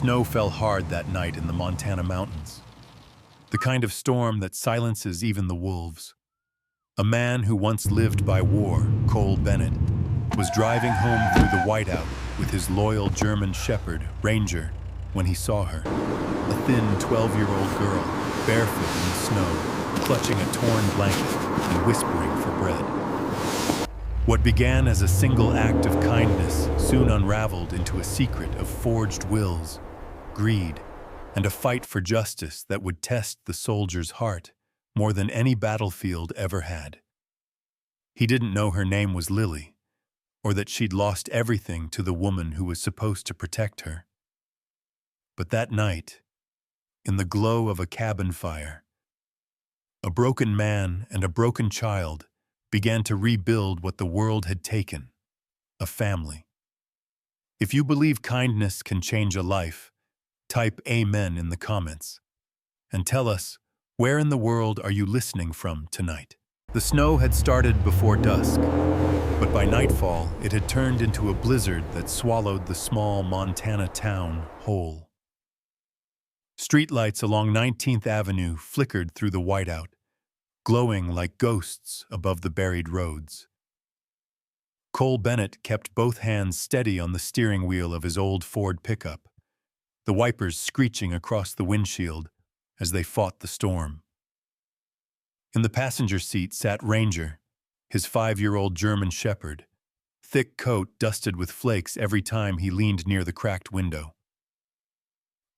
Snow fell hard that night in the Montana mountains. The kind of storm that silences even the wolves. A man who once lived by war, Cole Bennett, was driving home through the whiteout with his loyal German shepherd, Ranger, when he saw her. A thin 12-year-old girl, barefoot in the snow, clutching a torn blanket and whispering for bread. What began as a single act of kindness soon unraveled into a secret of forged wills, greed, and a fight for justice that would test the soldier's heart more than any battlefield ever had. He didn't know her name was Lily, or that she'd lost everything to the woman who was supposed to protect her. But that night, in the glow of a cabin fire, a broken man and a broken child began to rebuild what the world had taken, a family. If you believe kindness can change a life, type Amen in the comments. And tell us, where in the world are you listening from tonight? The snow had started before dusk, but by nightfall it had turned into a blizzard that swallowed the small Montana town whole. Streetlights along 19th Avenue flickered through the whiteout, glowing like ghosts above the buried roads. Cole Bennett kept both hands steady on the steering wheel of his old Ford pickup, the wipers screeching across the windshield as they fought the storm. In the passenger seat sat Ranger, his 5-year-old German shepherd, thick coat dusted with flakes every time he leaned near the cracked window.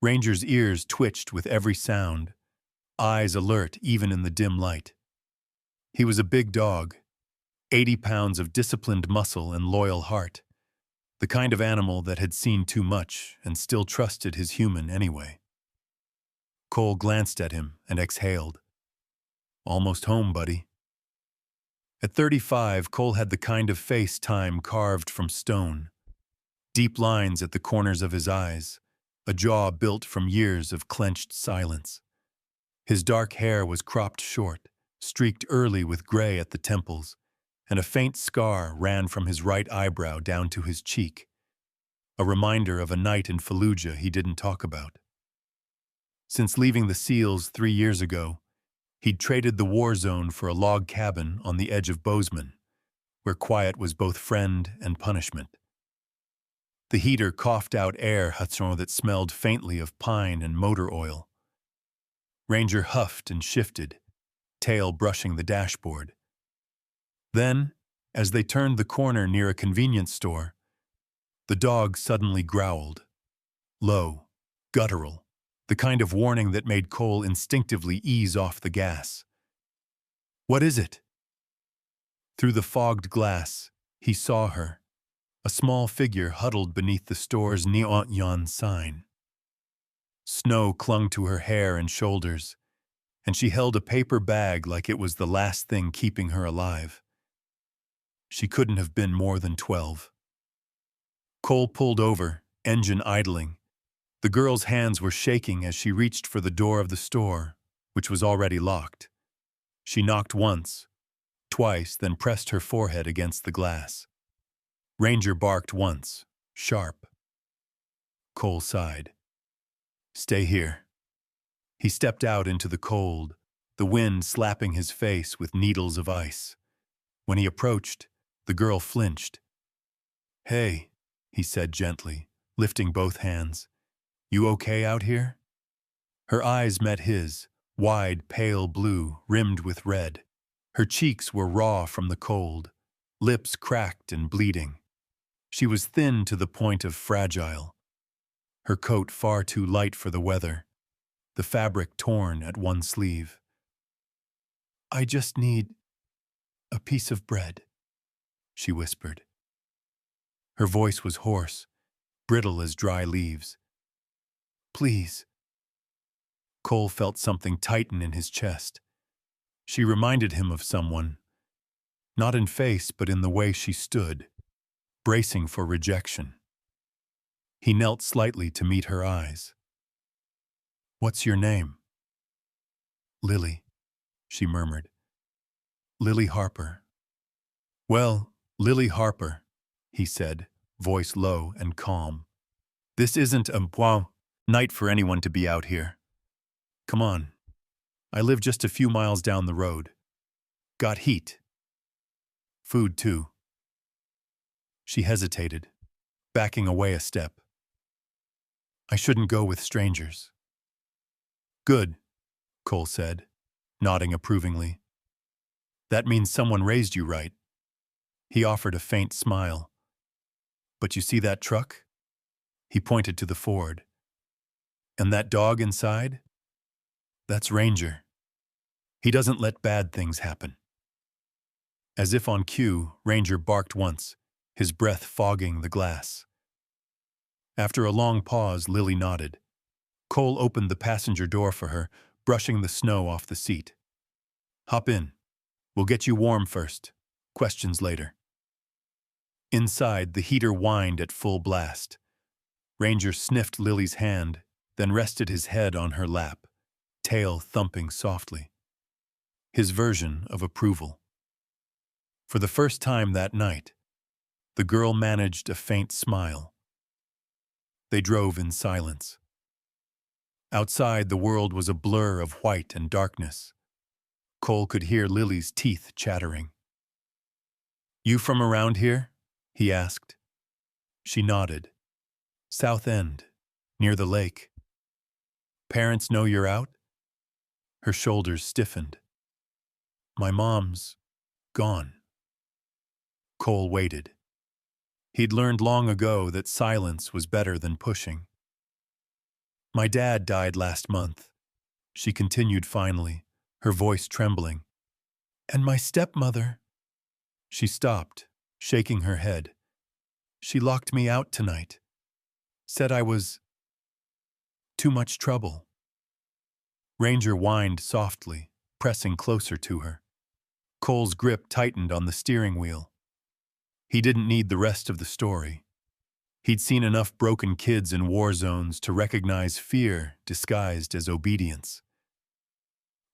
Ranger's ears twitched with every sound, eyes alert even in the dim light. He was a big dog, 80 pounds of disciplined muscle and loyal heart, the kind of animal that had seen too much and still trusted his human anyway. Cole glanced at him and exhaled. Almost home, buddy. At 35, Cole had the kind of face time carved from stone. Deep lines at the corners of his eyes, a jaw built from years of clenched silence. His dark hair was cropped short, streaked early with gray at the temples, and a faint scar ran from his right eyebrow down to his cheek, a reminder of a night in Fallujah he didn't talk about. Since leaving the SEALs 3 years ago, he'd traded the war zone for a log cabin on the edge of Bozeman, where quiet was both friend and punishment. The heater coughed out air that smelled faintly of pine and motor oil. Ranger huffed and shifted, tail brushing the dashboard. Then, as they turned the corner near a convenience store, the dog suddenly growled. Low, guttural, the kind of warning that made Cole instinctively ease off the gas. What is it? Through the fogged glass, he saw her, a small figure huddled beneath the store's neon sign. Snow clung to her hair and shoulders, and she held a paper bag like it was the last thing keeping her alive. She couldn't have been more than 12. Cole pulled over, engine idling. The girl's hands were shaking as she reached for the door of the store, which was already locked. She knocked once, twice, then pressed her forehead against the glass. Ranger barked once, sharp. Cole sighed. Stay here. He stepped out into the cold, the wind slapping his face with needles of ice. When he approached, the girl flinched. Hey, he said gently, lifting both hands. You okay out here? Her eyes met his, wide, pale blue, rimmed with red. Her cheeks were raw from the cold, lips cracked and bleeding. She was thin to the point of fragile. Her coat far too light for the weather, the fabric torn at one sleeve. I just need a piece of bread, she whispered. Her voice was hoarse, brittle as dry leaves. Please. Cole felt something tighten in his chest. She reminded him of someone, not in face but in the way she stood, bracing for rejection. He knelt slightly to meet her eyes. What's your name? Lily, she murmured. Lily Harper. Well, Lily Harper, he said, voice low and calm. This isn't a Night for anyone to be out here. Come on. I live just a few miles down the road. Got heat. Food, too. She hesitated, backing away a step. I shouldn't go with strangers. Good, Cole said, nodding approvingly. That means someone raised you right. He offered a faint smile. But you see that truck? He pointed to the Ford. And that dog inside? That's Ranger. He doesn't let bad things happen. As if on cue, Ranger barked once, his breath fogging the glass. After a long pause, Lily nodded. Cole opened the passenger door for her, brushing the snow off the seat. Hop in. We'll get you warm first. Questions later. Inside, the heater whined at full blast. Ranger sniffed Lily's hand, then rested his head on her lap, tail thumping softly. His version of approval. For the first time that night, the girl managed a faint smile. They drove in silence. Outside, the world was a blur of white and darkness. Cole could hear Lily's teeth chattering. You from around here? He asked. She nodded. South End, near the lake. Parents know you're out? Her shoulders stiffened. My mom's gone. Cole waited. He'd learned long ago that silence was better than pushing. My dad died last month, she continued finally, her voice trembling. And my stepmother. She stopped, shaking her head. She locked me out tonight. Said I was too much trouble. Ranger whined softly, pressing closer to her. Cole's grip tightened on the steering wheel. He didn't need the rest of the story. He'd seen enough broken kids in war zones to recognize fear disguised as obedience.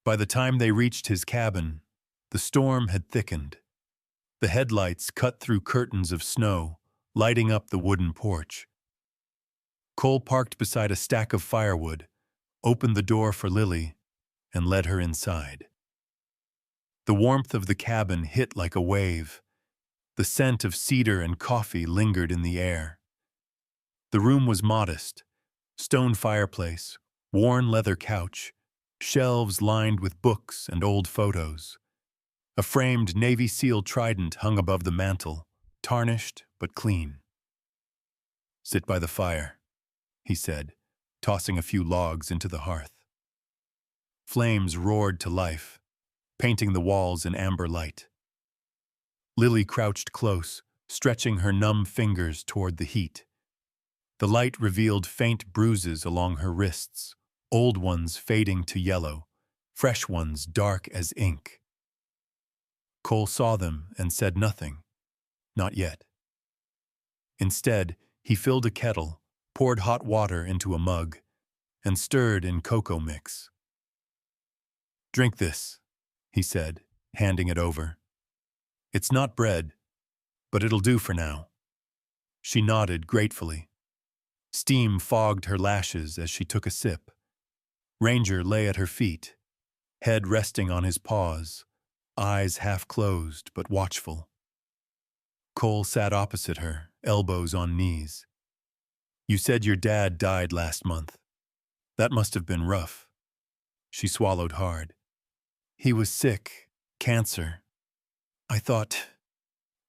By the time they reached his cabin, the storm had thickened. The headlights cut through curtains of snow, lighting up the wooden porch. Cole parked beside a stack of firewood, opened the door for Lily, and led her inside. The warmth of the cabin hit like a wave. The scent of cedar and coffee lingered in the air. The room was modest. Stone fireplace, worn leather couch, shelves lined with books and old photos. A framed Navy SEAL trident hung above the mantel, tarnished but clean. Sit by the fire, he said, tossing a few logs into the hearth. Flames roared to life, painting the walls in amber light. Lily crouched close, stretching her numb fingers toward the heat. The light revealed faint bruises along her wrists, old ones fading to yellow, fresh ones dark as ink. Cole saw them and said nothing. Not yet. Instead, he filled a kettle, poured hot water into a mug, and stirred in cocoa mix. Drink this, he said, handing it over. It's not bread, but it'll do for now. She nodded gratefully. Steam fogged her lashes as she took a sip. Ranger lay at her feet, head resting on his paws, eyes half closed but watchful. Cole sat opposite her, elbows on knees. You said your dad died last month. That must have been rough. She swallowed hard. He was sick, cancer. I thought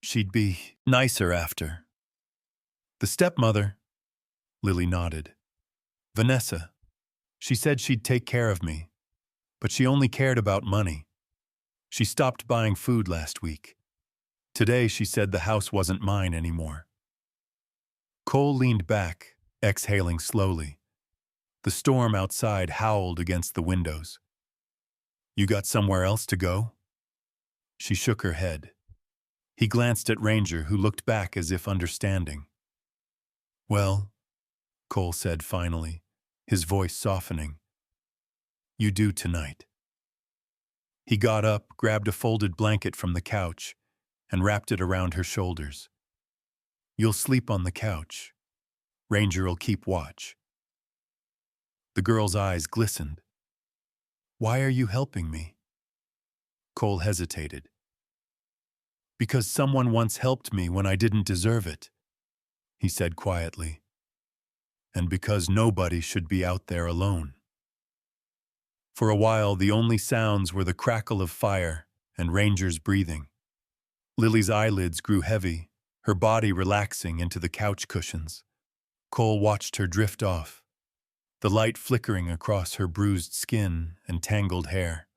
she'd be nicer after. The stepmother, Lily nodded. Vanessa. She said she'd take care of me, but she only cared about money. She stopped buying food last week. Today she said the house wasn't mine anymore. Cole leaned back, exhaling slowly. The storm outside howled against the windows. You got somewhere else to go? She shook her head. He glanced at Ranger, who looked back as if understanding. Well, Cole said finally, his voice softening. You do tonight. He got up, grabbed a folded blanket from the couch, and wrapped it around her shoulders. You'll sleep on the couch. Ranger'll keep watch. The girl's eyes glistened. "Why are you helping me?" Cole hesitated. "Because someone once helped me when I didn't deserve it," he said quietly. "And because nobody should be out there alone." For a while, the only sounds were the crackle of fire and Ranger's breathing. Lily's eyelids grew heavy, her body relaxing into the couch cushions. Cole watched her drift off, the light flickering across her bruised skin and tangled hair.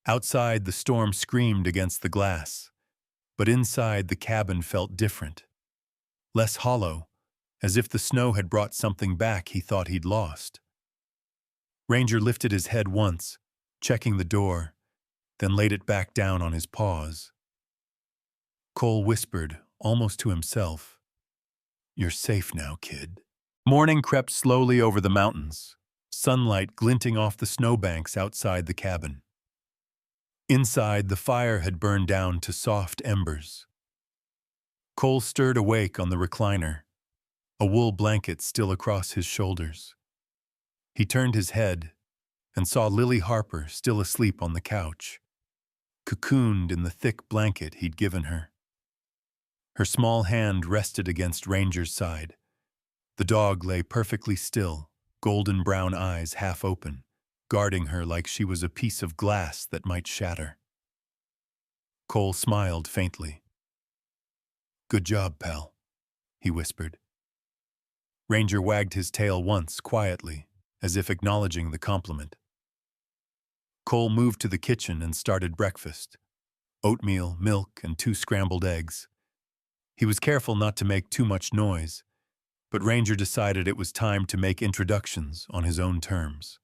Outside, the storm screamed against the glass, but inside the cabin felt different. Less hollow, as if the snow had brought something back he thought he'd lost. Ranger lifted his head once, checking the door, then laid it back down on his paws. Cole whispered, almost to himself, "You're safe now, kid." Morning crept slowly over the mountains, sunlight glinting off the snowbanks outside the cabin. Inside, the fire had burned down to soft embers. Cole stirred awake on the recliner, a wool blanket still across his shoulders. He turned his head and saw Lily Harper still asleep on the couch, cocooned in the thick blanket he'd given her. Her small hand rested against Ranger's side. The dog lay perfectly still, golden brown eyes half open, guarding her like she was a piece of glass that might shatter. Cole smiled faintly. "Good job, pal," he whispered. Ranger wagged his tail once, quietly, as if acknowledging the compliment. Cole moved to the kitchen and started breakfast. Oatmeal, milk, and 2 scrambled eggs. He was careful not to make too much noise, but Ranger decided it was time to make introductions on his own terms.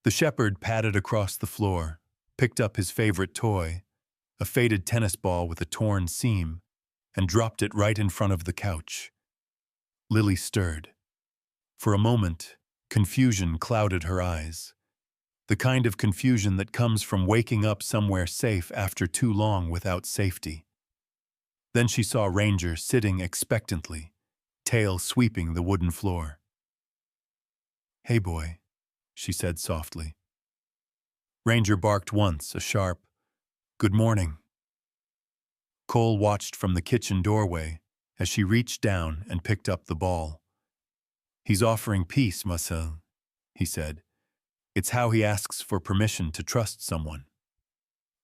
The shepherd padded across the floor, picked up his favorite toy, a faded tennis ball with a torn seam, and dropped it right in front of the couch. Lily stirred. For a moment, confusion clouded her eyes. The kind of confusion that comes from waking up somewhere safe after too long without safety. Then she saw Ranger sitting expectantly, tail sweeping the wooden floor. "Hey, boy," she said softly. Ranger barked once, a sharp, "Good morning." Cole watched from the kitchen doorway as she reached down and picked up the ball. "He's offering peace, Marcel," he said. "It's how he asks for permission to trust someone."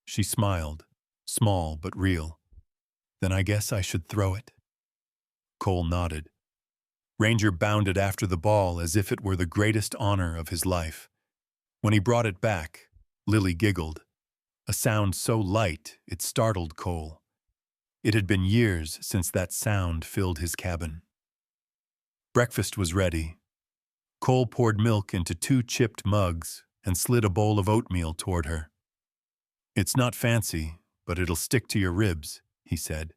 She smiled, small but real. "Then I guess I should throw it?" Cole nodded. Ranger bounded after the ball as if it were the greatest honor of his life. When he brought it back, Lily giggled, a sound so light it startled Cole. It had been years since that sound filled his cabin. Breakfast was ready. Cole poured milk into 2 chipped mugs and slid a bowl of oatmeal toward her. "It's not fancy, but it'll stick to your ribs," he said.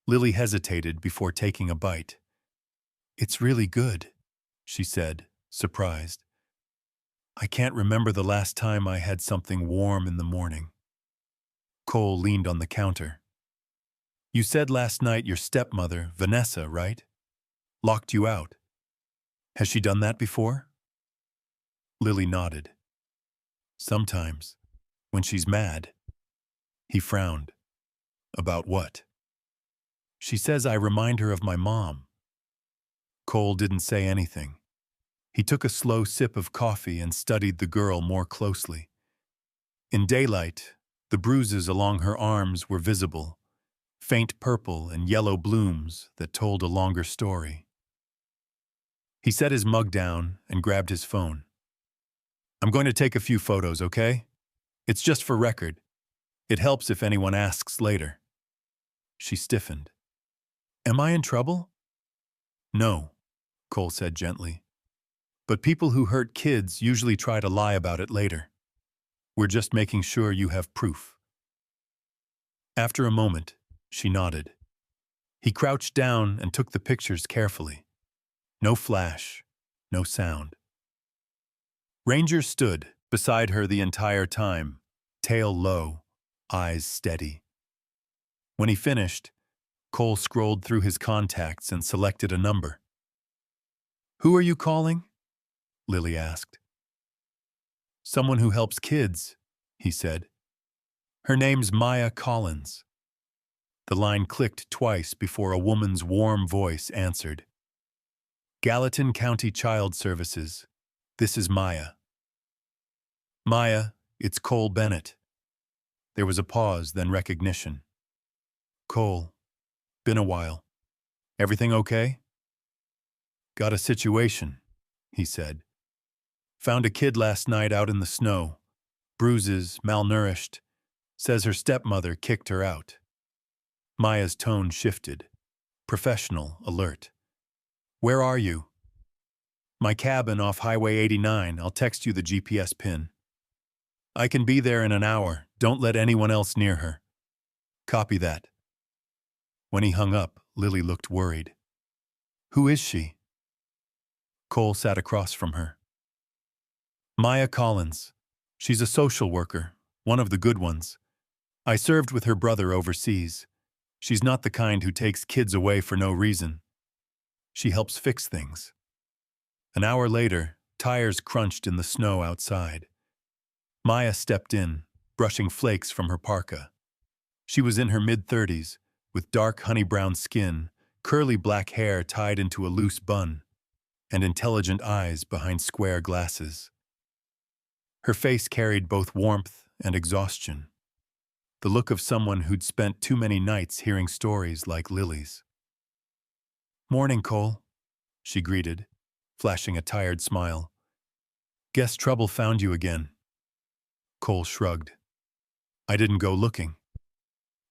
Lily hesitated before taking a bite. "It's really good," she said, surprised. "I can't remember the last time I had something warm in the morning." Cole leaned on the counter. "You said last night your stepmother, Vanessa, right? Locked you out. Has she done that before?" Lily nodded. "Sometimes, when she's mad." He frowned. "About what?" "She says I remind her of my mom." Cole didn't say anything. He took a slow sip of coffee and studied the girl more closely. In daylight, the bruises along her arms were visible, faint purple and yellow blooms that told a longer story. He set his mug down and grabbed his phone. "I'm going to take a few photos, okay? It's just for record. It helps if anyone asks later." She stiffened. "Am I in trouble?" "No," Cole said gently. "But people who hurt kids usually try to lie about it later. We're just making sure you have proof." After a moment, she nodded. He crouched down and took the pictures carefully. No flash, no sound. Ranger stood beside her the entire time, tail low, eyes steady. When he finished, Cole scrolled through his contacts and selected a number. "Who are you calling?" Lily asked. Someone who helps kids, he said. Her name's Maya Collins. The line clicked twice before a woman's warm voice answered. Gallatin County Child Services. This is Maya. Maya, it's Cole Bennett. There was a pause, then recognition. Cole, been a while. Everything okay? Got a situation, he said. Found a kid last night out in the snow. Bruises, malnourished. Says her stepmother kicked her out. Maya's tone shifted. Professional, alert. Where are you? My cabin off Highway 89. I'll text you the GPS pin. I can be there in an hour. Don't let anyone else near her. Copy that. When he hung up, Lily looked worried. Who is she? Cole sat across from her. Maya Collins. She's a social worker, one of the good ones. I served with her brother overseas. She's not the kind who takes kids away for no reason. She helps fix things. An hour later, tires crunched in the snow outside. Maya stepped in, brushing flakes from her parka. She was in her mid-30s, with dark honey-brown skin, curly black hair tied into a loose bun, and intelligent eyes behind square glasses. Her face carried both warmth and exhaustion, the look of someone who'd spent too many nights hearing stories like Lily's. Morning, Cole, she greeted, flashing a tired smile. Guess trouble found you again. Cole shrugged. I didn't go looking.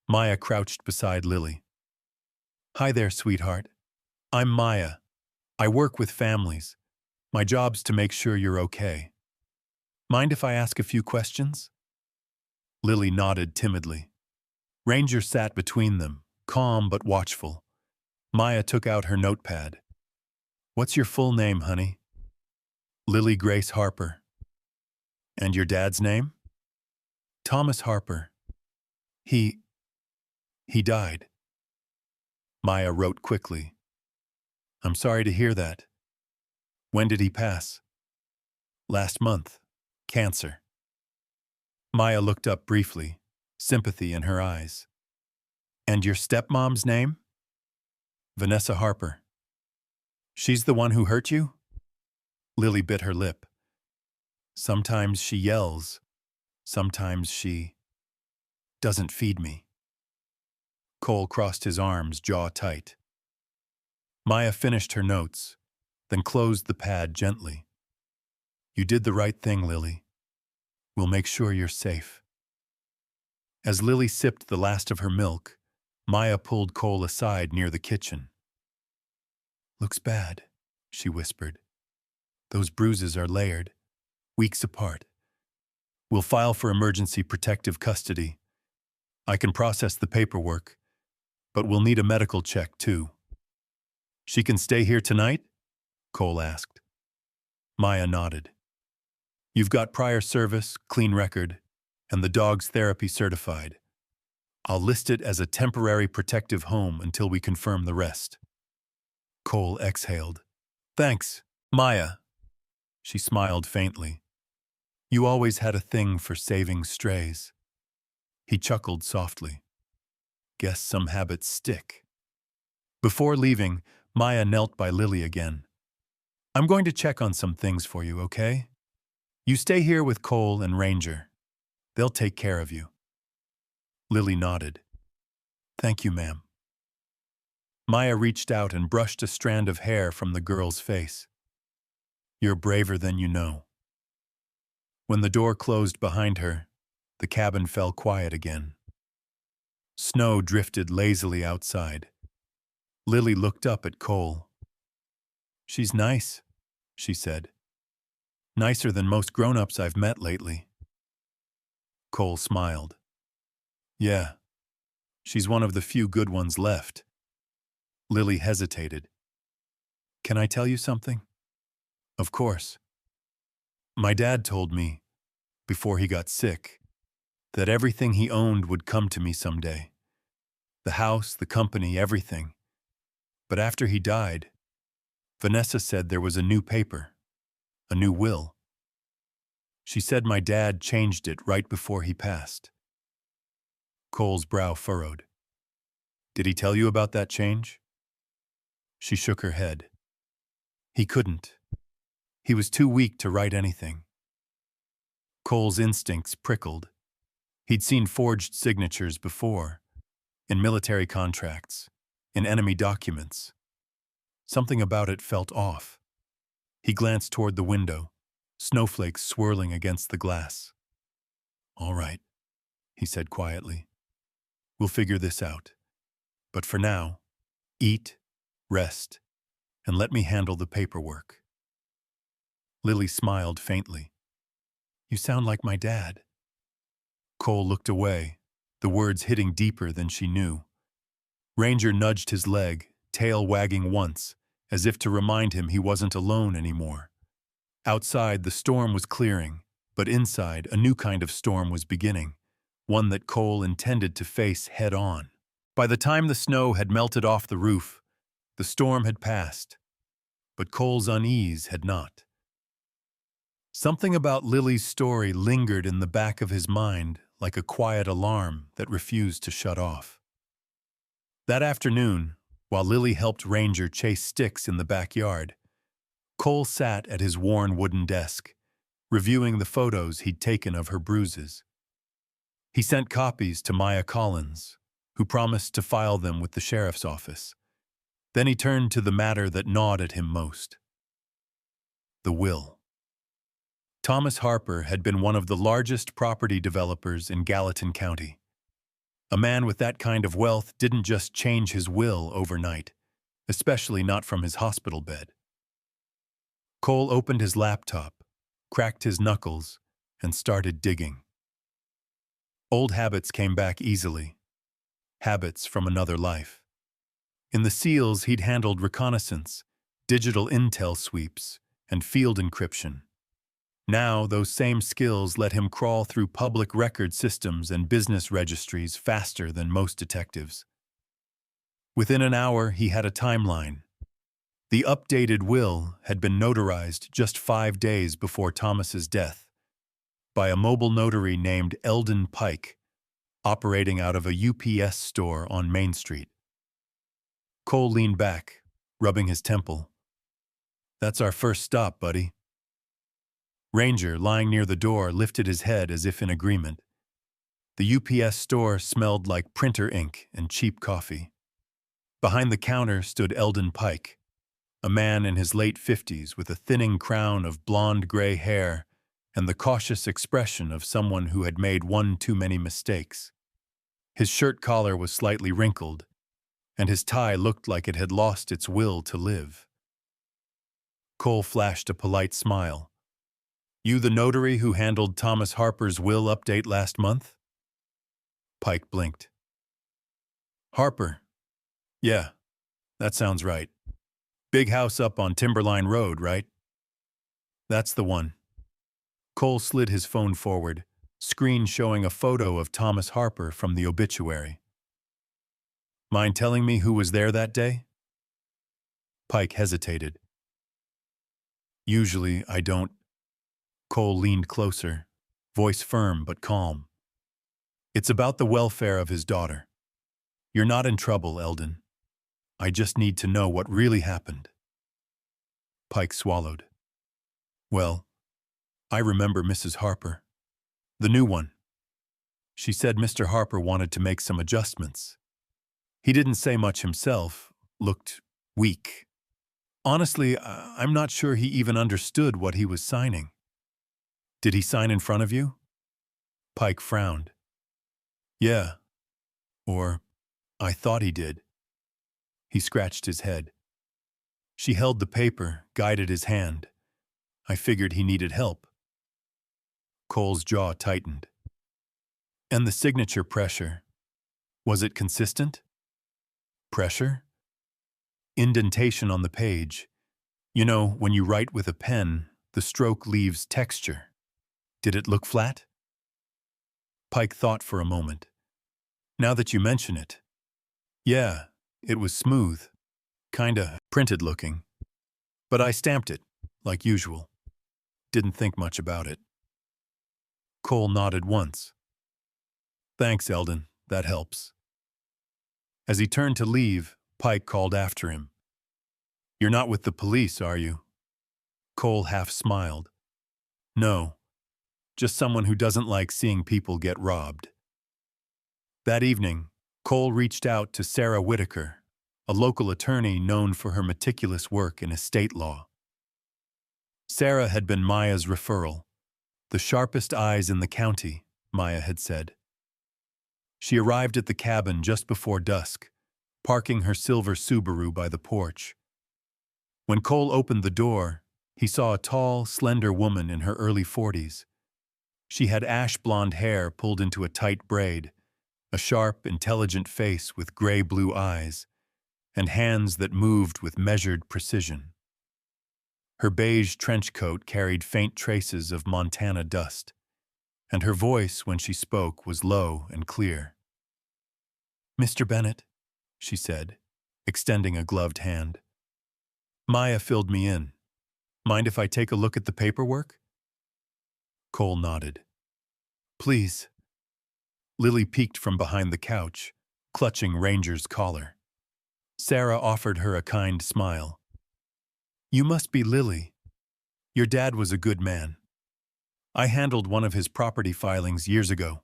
Maya crouched beside Lily. Hi there, sweetheart. I'm Maya. I work with families. My job's to make sure you're okay. Mind if I ask a few questions? Lily nodded timidly. Ranger sat between them, calm but watchful. Maya took out her notepad. What's your full name, honey? Lily Grace Harper. And your dad's name? Thomas Harper. He died. Maya wrote quickly. I'm sorry to hear that. When did he pass? Last month. Cancer. Maya looked up briefly, sympathy in her eyes. And your stepmom's name? Vanessa Harper. She's the one who hurt you? Lily bit her lip. Sometimes she yells. Sometimes she doesn't feed me. Cole crossed his arms, jaw tight. Maya finished her notes, then closed the pad gently. You did the right thing, Lily. We'll make sure you're safe. As Lily sipped the last of her milk, Maya pulled Cole aside near the kitchen. Looks bad, she whispered. Those bruises are layered, weeks apart. We'll file for emergency protective custody. I can process the paperwork, but we'll need a medical check, too. She can stay here tonight? Cole asked. Maya nodded. You've got prior service, clean record, and the dog's therapy certified. I'll list it as a temporary protective home until we confirm the rest. Cole exhaled. Thanks, Maya. She smiled faintly. You always had a thing for saving strays. He chuckled softly. Guess some habits stick. Before leaving, Maya knelt by Lily again. I'm going to check on some things for you, okay? You stay here with Cole and Ranger. They'll take care of you. Lily nodded. Thank you, ma'am. Maya reached out and brushed a strand of hair from the girl's face. You're braver than you know. When the door closed behind her, the cabin fell quiet again. Snow drifted lazily outside. Lily looked up at Cole. She's nice, she said. Nicer than most grown-ups I've met lately. Cole smiled. Yeah, she's one of the few good ones left. Lily hesitated. Can I tell you something? Of course. My dad told me, before he got sick, that everything he owned would come to me someday. The house, the company, everything. But after he died, Vanessa said there was a new paper. A new will. She said my dad changed it right before he passed. Cole's brow furrowed. Did he tell you about that change? She shook her head. He couldn't. He was too weak to write anything. Cole's instincts prickled. He'd seen forged signatures before, in military contracts, in enemy documents. Something about it felt off. He glanced toward the window, snowflakes swirling against the glass. All right, he said quietly. We'll figure this out. But for now, eat, rest, and let me handle the paperwork. Lily smiled faintly. You sound like my dad. Cole looked away, the words hitting deeper than she knew. Ranger nudged his leg, tail wagging once, as if to remind him he wasn't alone anymore. Outside, the storm was clearing, but inside, a new kind of storm was beginning, one that Cole intended to face head-on. By the time the snow had melted off the roof, the storm had passed, but Cole's unease had not. Something about Lily's story lingered in the back of his mind like a quiet alarm that refused to shut off. That afternoon, while Lily helped Ranger chase sticks in the backyard, Cole sat at his worn wooden desk, reviewing the photos he'd taken of her bruises. He sent copies to Maya Collins, who promised to file them with the sheriff's office. Then he turned to the matter that gnawed at him most. The will. Thomas Harper had been one of the largest property developers in Gallatin County. A man with that kind of wealth didn't just change his will overnight, especially not from his hospital bed. Cole opened his laptop, cracked his knuckles, and started digging. Old habits came back easily. Habits from another life. In the SEALs, he'd handled reconnaissance, digital intel sweeps, and field encryption. Now, those same skills let him crawl through public record systems and business registries faster than most detectives. Within an hour, he had a timeline. The updated will had been notarized just 5 days before Thomas's death by a mobile notary named Eldon Pike, operating out of a UPS store on Main Street. Cole leaned back, rubbing his temple. That's our first stop, buddy. Ranger, lying near the door, lifted his head as if in agreement. The UPS store smelled like printer ink and cheap coffee. Behind the counter stood Eldon Pike, a man in his late 50s with a thinning crown of blonde-gray hair and the cautious expression of someone who had made one too many mistakes. His shirt collar was slightly wrinkled, and his tie looked like it had lost its will to live. Cole flashed a polite smile. You the notary who handled Thomas Harper's will update last month? Pike blinked. Harper. Yeah, that sounds right. Big house up on Timberline Road, right? That's the one. Cole slid his phone forward, screen showing a photo of Thomas Harper from the obituary. Mind telling me who was there that day? Pike hesitated. Usually I don't. Cole leaned closer, voice firm but calm. It's about the welfare of his daughter. You're not in trouble, Eldon. I just need to know what really happened. Pike swallowed. Well, I remember Mrs. Harper. The new one. She said Mr. Harper wanted to make some adjustments. He didn't say much himself, looked weak. Honestly, I'm not sure he even understood what he was signing. Did he sign in front of you? Pike frowned. Yeah. Or, I thought he did. He scratched his head. She held the paper, guided his hand. I figured he needed help. Cole's jaw tightened. And the signature pressure. Was it consistent? Pressure? Indentation on the page. You know, when you write with a pen, the stroke leaves texture. Did it look flat? Pike thought for a moment. Now that you mention it. Yeah, it was smooth. Kinda printed looking. But I stamped it, like usual. didn't think much about it. Cole nodded once. Thanks, Eldon. That helps. As he turned to leave, Pike called after him. You're not with the police, are you? Cole half smiled. No, just someone who doesn't like seeing people get robbed. That evening, Cole reached out to Sarah Whitaker, a local attorney known for her meticulous work in estate law. Sarah had been Maya's referral. The sharpest eyes in the county, Maya had said. She arrived at the cabin just before dusk, parking her silver Subaru by the porch. When Cole opened the door, he saw a tall, slender woman in her early 40s. She had ash-blonde hair pulled into a tight braid, a sharp, intelligent face with gray-blue eyes, and hands that moved with measured precision. Her beige trench coat carried faint traces of Montana dust, and her voice when she spoke was low and clear. Mr. Bennett, she said, extending a gloved hand. Maya filled me in. Mind if I take a look at the paperwork? Cole nodded. Please. Lily peeked from behind the couch, clutching Ranger's collar. Sarah offered her a kind smile. You must be Lily. Your dad was a good man. I handled one of his property filings years ago.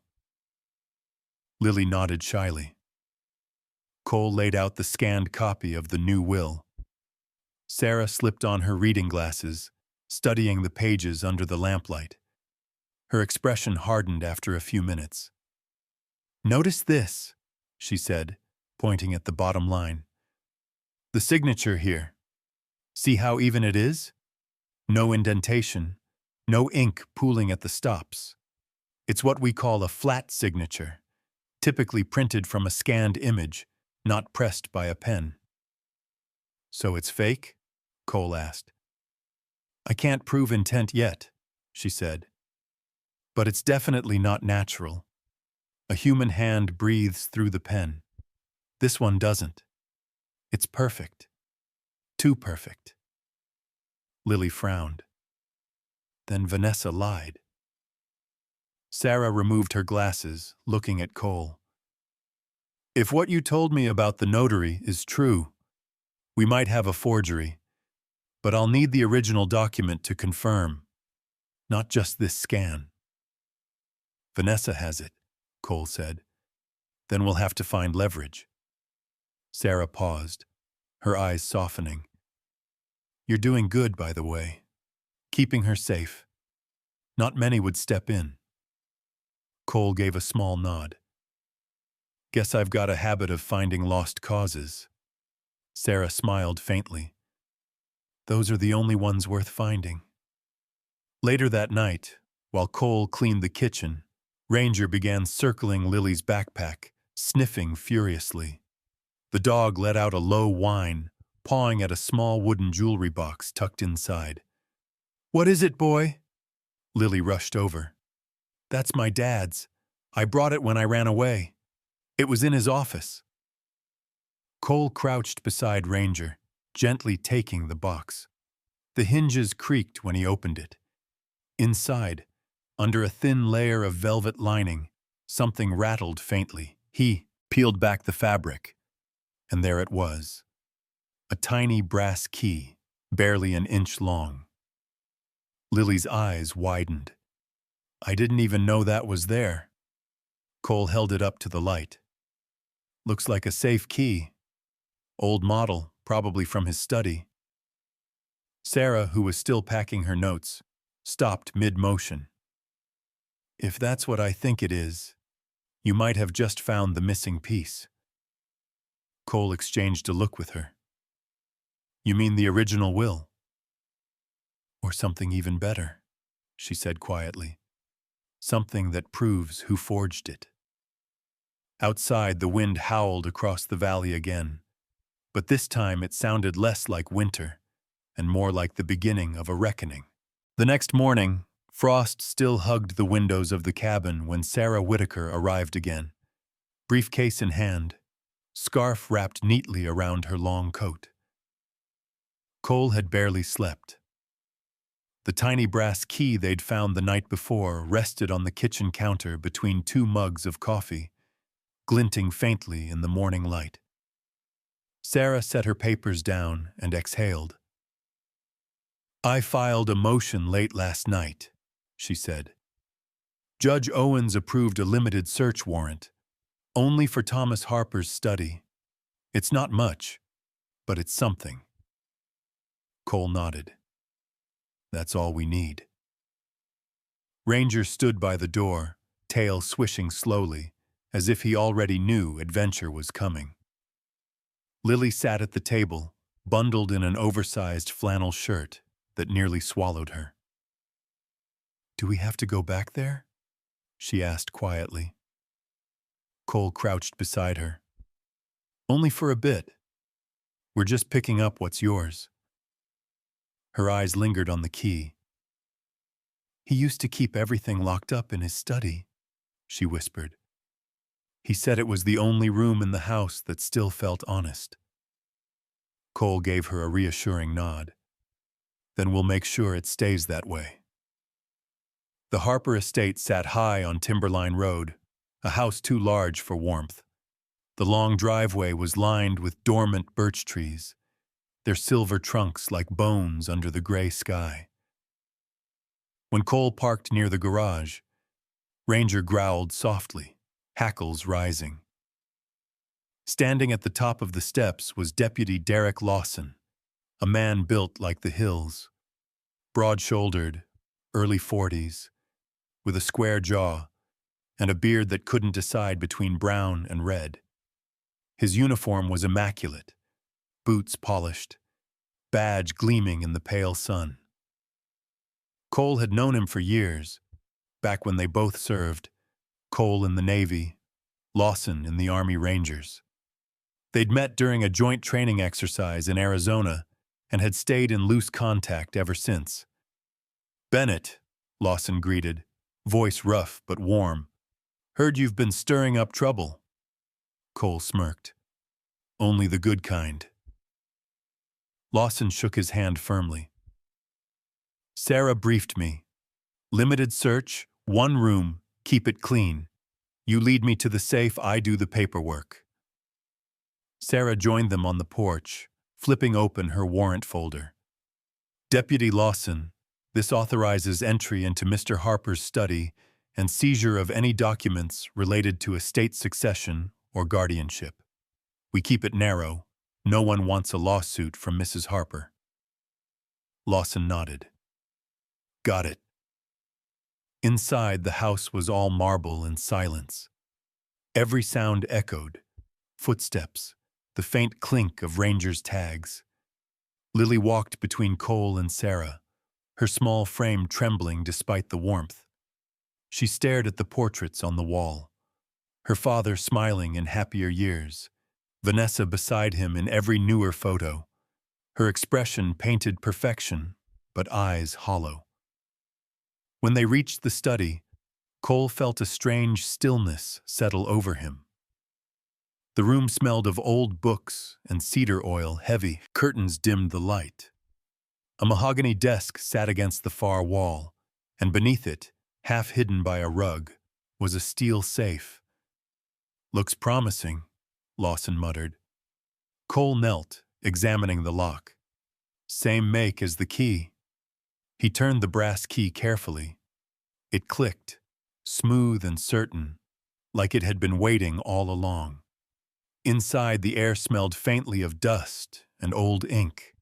Lily nodded shyly. Cole laid out the scanned copy of the new will. Sarah slipped on her reading glasses, studying the pages under the lamplight. Her expression hardened after a few minutes. Notice this, she said, pointing at the bottom line. The signature here. See how even it is? No indentation, no ink pooling at the stops. It's what we call a flat signature, typically printed from a scanned image, not pressed by a pen. So it's fake? Cole asked. I can't prove intent yet, she said. But it's definitely not natural. A human hand breathes through the pen. This one doesn't. It's perfect. Too perfect. Lily frowned. Then Vanessa lied. Sarah removed her glasses, looking at Cole. If what you told me about the notary is true, we might have a forgery, but I'll need the original document to confirm, not just this scan. Vanessa has it, Cole said. Then we'll have to find leverage. Sarah paused, her eyes softening. You're doing good, by the way. Keeping her safe. Not many would step in. Cole gave a small nod. Guess I've got a habit of finding lost causes. Sarah smiled faintly. Those are the only ones worth finding. Later that night, while Cole cleaned the kitchen, Ranger began circling Lily's backpack, sniffing furiously. The dog let out a low whine, pawing at a small wooden jewelry box tucked inside. What is it, boy? Lily rushed over. That's my dad's. I brought it when I ran away. It was in his office. Cole crouched beside Ranger, gently taking the box. The hinges creaked when he opened it. Inside, under a thin layer of velvet lining, something rattled faintly. He peeled back the fabric, and there it was. A tiny brass key, barely an inch long. Lily's eyes widened. I didn't even know that was there. Cole held it up to the light. Looks like a safe key. Old model, probably from his study. Sarah, who was still packing her notes, stopped mid-motion. If that's what I think it is, you might have just found the missing piece. Cole exchanged a look with her. You mean the original will? Or something even better, she said quietly. Something that proves who forged it. Outside, the wind howled across the valley again, but this time it sounded less like winter and more like the beginning of a reckoning. The next morning, frost still hugged the windows of the cabin when Sarah Whitaker arrived again, briefcase in hand, scarf wrapped neatly around her long coat. Cole had barely slept. The tiny brass key they'd found the night before rested on the kitchen counter between 2 mugs of coffee, glinting faintly in the morning light. Sarah set her papers down and exhaled. "I filed a motion late last night," she said. "Judge Owens approved a limited search warrant, only for Thomas Harper's study. It's not much, but it's something." Cole nodded. "That's all we need." Ranger stood by the door, tail swishing slowly, as if he already knew adventure was coming. Lily sat at the table, bundled in an oversized flannel shirt that nearly swallowed her. "Do we have to go back there?" she asked quietly. Cole crouched beside her. "Only for a bit. We're just picking up what's yours." Her eyes lingered on the key. "He used to keep everything locked up in his study," she whispered. "He said it was the only room in the house that still felt honest." Cole gave her a reassuring nod. "Then we'll make sure it stays that way." The Harper estate sat high on Timberline Road, a house too large for warmth. The long driveway was lined with dormant birch trees, their silver trunks like bones under the gray sky. When Cole parked near the garage, Ranger growled softly, hackles rising. Standing at the top of the steps was Deputy Derek Lawson, a man built like the hills, broad-shouldered, early 40s, with a square jaw and a beard that couldn't decide between brown and red. His uniform was immaculate, boots polished, badge gleaming in the pale sun. Cole had known him for years, back when they both served, Cole in the Navy, Lawson in the Army Rangers. They'd met during a joint training exercise in Arizona and had stayed in loose contact ever since. "Bennett," Lawson greeted, voice rough but warm. "Heard you've been stirring up trouble." Cole smirked. "Only the good kind." Lawson shook his hand firmly. "Sarah briefed me. Limited search, 1 room, keep it clean. You lead me to the safe, I do the paperwork." Sarah joined them on the porch, flipping open her warrant folder. "Deputy Lawson, this authorizes entry into Mr. Harper's study and seizure of any documents related to estate succession or guardianship. We keep it narrow. No one wants a lawsuit from Mrs. Harper." Lawson nodded. "Got it." Inside, the house was all marble and silence. Every sound echoed: footsteps, the faint clink of Rangers' tags. Lily walked between Cole and Sarah, her small frame trembling despite the warmth. She stared at the portraits on the wall, her father smiling in happier years, Vanessa beside him in every newer photo, her expression painted perfection, but eyes hollow. When they reached the study, Cole felt a strange stillness settle over him. The room smelled of old books and cedar oil, heavy curtains dimmed the light. A mahogany desk sat against the far wall, and beneath it, half hidden by a rug, was a steel safe. "Looks promising," Lawson muttered. Cole knelt, examining the lock. Same make as the key. He turned the brass key carefully. It clicked, smooth and certain, like it had been waiting all along. Inside, the air smelled faintly of dust and old ink.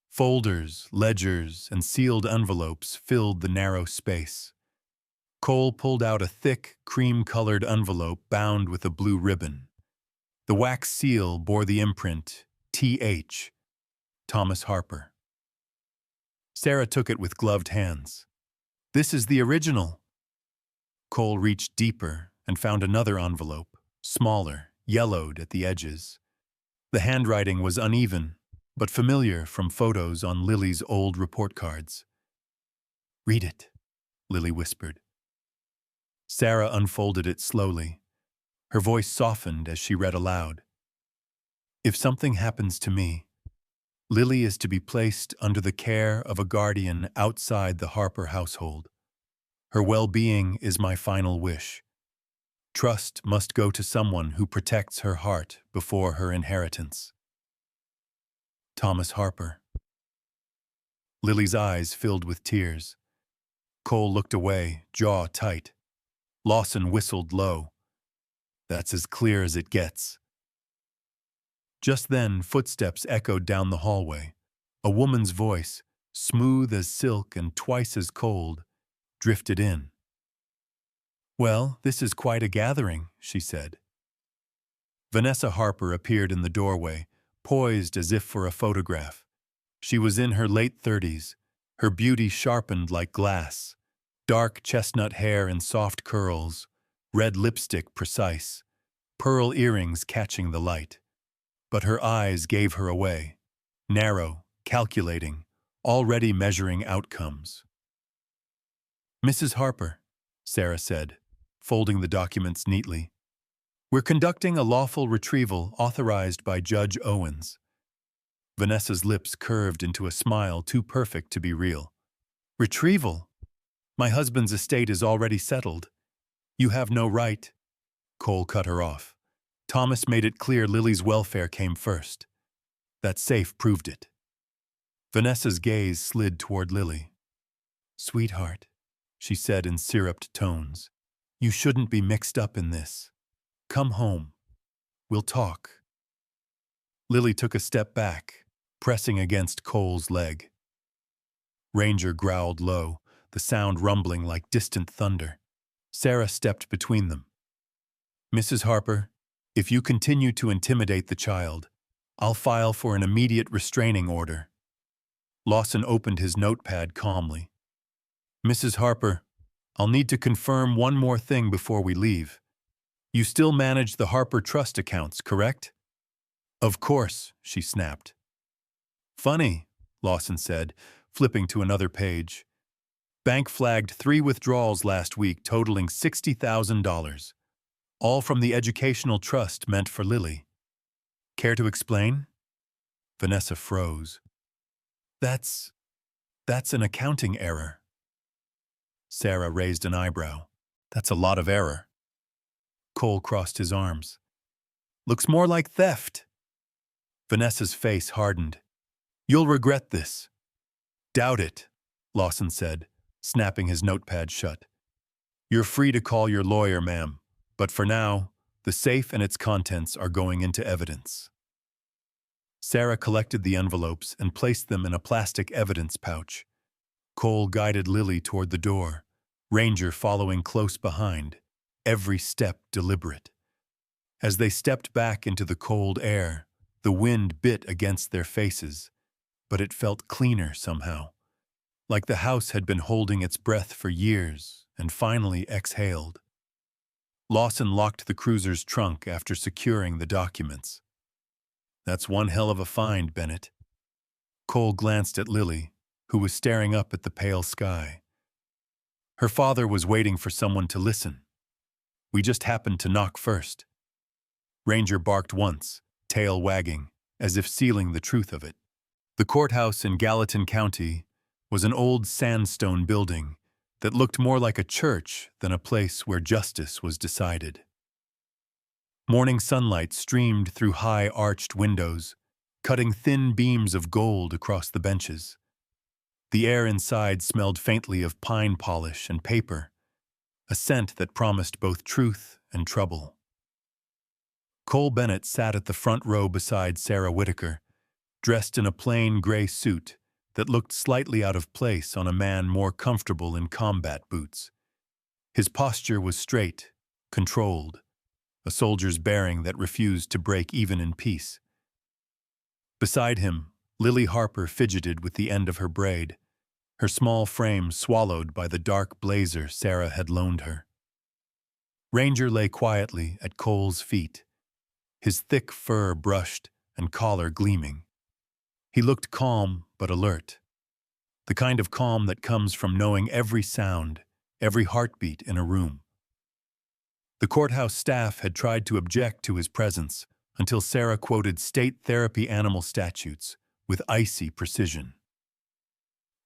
Folders, ledgers, and sealed envelopes filled the narrow space. Cole pulled out a thick, cream-colored envelope bound with a blue ribbon. The wax seal bore the imprint, T.H., Thomas Harper. Sarah took it with gloved hands. "This is the original." Cole reached deeper and found another envelope, smaller, yellowed at the edges. The handwriting was uneven, but familiar from photos on Lily's old report cards. "Read it," Lily whispered. Sarah unfolded it slowly. Her voice softened as she read aloud. "If something happens to me, Lily is to be placed under the care of a guardian outside the Harper household. Her well-being is my final wish. Trust must go to someone who protects her heart before her inheritance. Thomas Harper. Lily's eyes filled with tears. Cole looked away, jaw tight. Lawson whistled low. That's as clear as it gets. Just then, footsteps echoed down the hallway. A woman's voice, smooth as silk and twice as cold, drifted in. "Well, this is quite a gathering," she said. Vanessa Harper appeared in the doorway, poised as if for a photograph. She was in her late 30s, her beauty sharpened like glass, dark chestnut hair in soft curls, red lipstick precise, pearl earrings catching the light. But her eyes gave her away, narrow, calculating, already measuring outcomes. "Mrs. Harper," Sarah said, folding the documents neatly, "we're conducting a lawful retrieval authorized by Judge Owens." Vanessa's lips curved into a smile too perfect to be real. "Retrieval? My husband's estate is already settled. You have no right." Cole cut her off. "Thomas made it clear Lily's welfare came first. That safe proved it." Vanessa's gaze slid toward Lily. "Sweetheart," she said in syruped tones, "you shouldn't be mixed up in this. Come home. We'll talk." Lily took a step back, pressing against Cole's leg. Ranger growled low, the sound rumbling like distant thunder. Sarah stepped between them. "Mrs. Harper, if you continue to intimidate the child, I'll file for an immediate restraining order." Lawson opened his notepad calmly. "Mrs. Harper, I'll need to confirm one more thing before we leave. You still manage the Harper Trust accounts, correct?" "Of course," she snapped. "Funny," Lawson said, flipping to another page. "Bank flagged 3 withdrawals last week totaling $60,000. All from the educational trust meant for Lily. Care to explain?" Vanessa froze. That's an accounting error." Sarah raised an eyebrow. "That's a lot of error." Cole crossed his arms. "Looks more like theft." Vanessa's face hardened. "You'll regret this." "Doubt it," Lawson said, snapping his notepad shut. "You're free to call your lawyer, ma'am, but for now, the safe and its contents are going into evidence." Sarah collected the envelopes and placed them in a plastic evidence pouch. Cole guided Lily toward the door, Ranger following close behind, every step deliberate. As they stepped back into the cold air, the wind bit against their faces, but it felt cleaner somehow, like the house had been holding its breath for years and finally exhaled. Lawson locked the cruiser's trunk after securing the documents. "That's one hell of a find, Bennett." Cole glanced at Lily, who was staring up at the pale sky. Her father was waiting for someone to listen. We just happened to knock first. Ranger barked once, tail wagging, as if sealing the truth of it. The courthouse in Gallatin County was an old sandstone building that looked more like a church than a place where justice was decided. Morning sunlight streamed through high arched windows, cutting thin beams of gold across the benches. The air inside smelled faintly of pine polish and paper, a scent that promised both truth and trouble. Cole Bennett sat at the front row beside Sarah Whitaker, dressed in a plain gray suit that looked slightly out of place on a man more comfortable in combat boots. His posture was straight, controlled, a soldier's bearing that refused to break even in peace. Beside him, Lily Harper fidgeted with the end of her braid, her small frame swallowed by the dark blazer Sarah had loaned her. Ranger lay quietly at Cole's feet, his thick fur brushed and collar gleaming. He looked calm but alert, the kind of calm that comes from knowing every sound, every heartbeat in a room. The courthouse staff had tried to object to his presence until Sarah quoted state therapy animal statutes, with icy precision.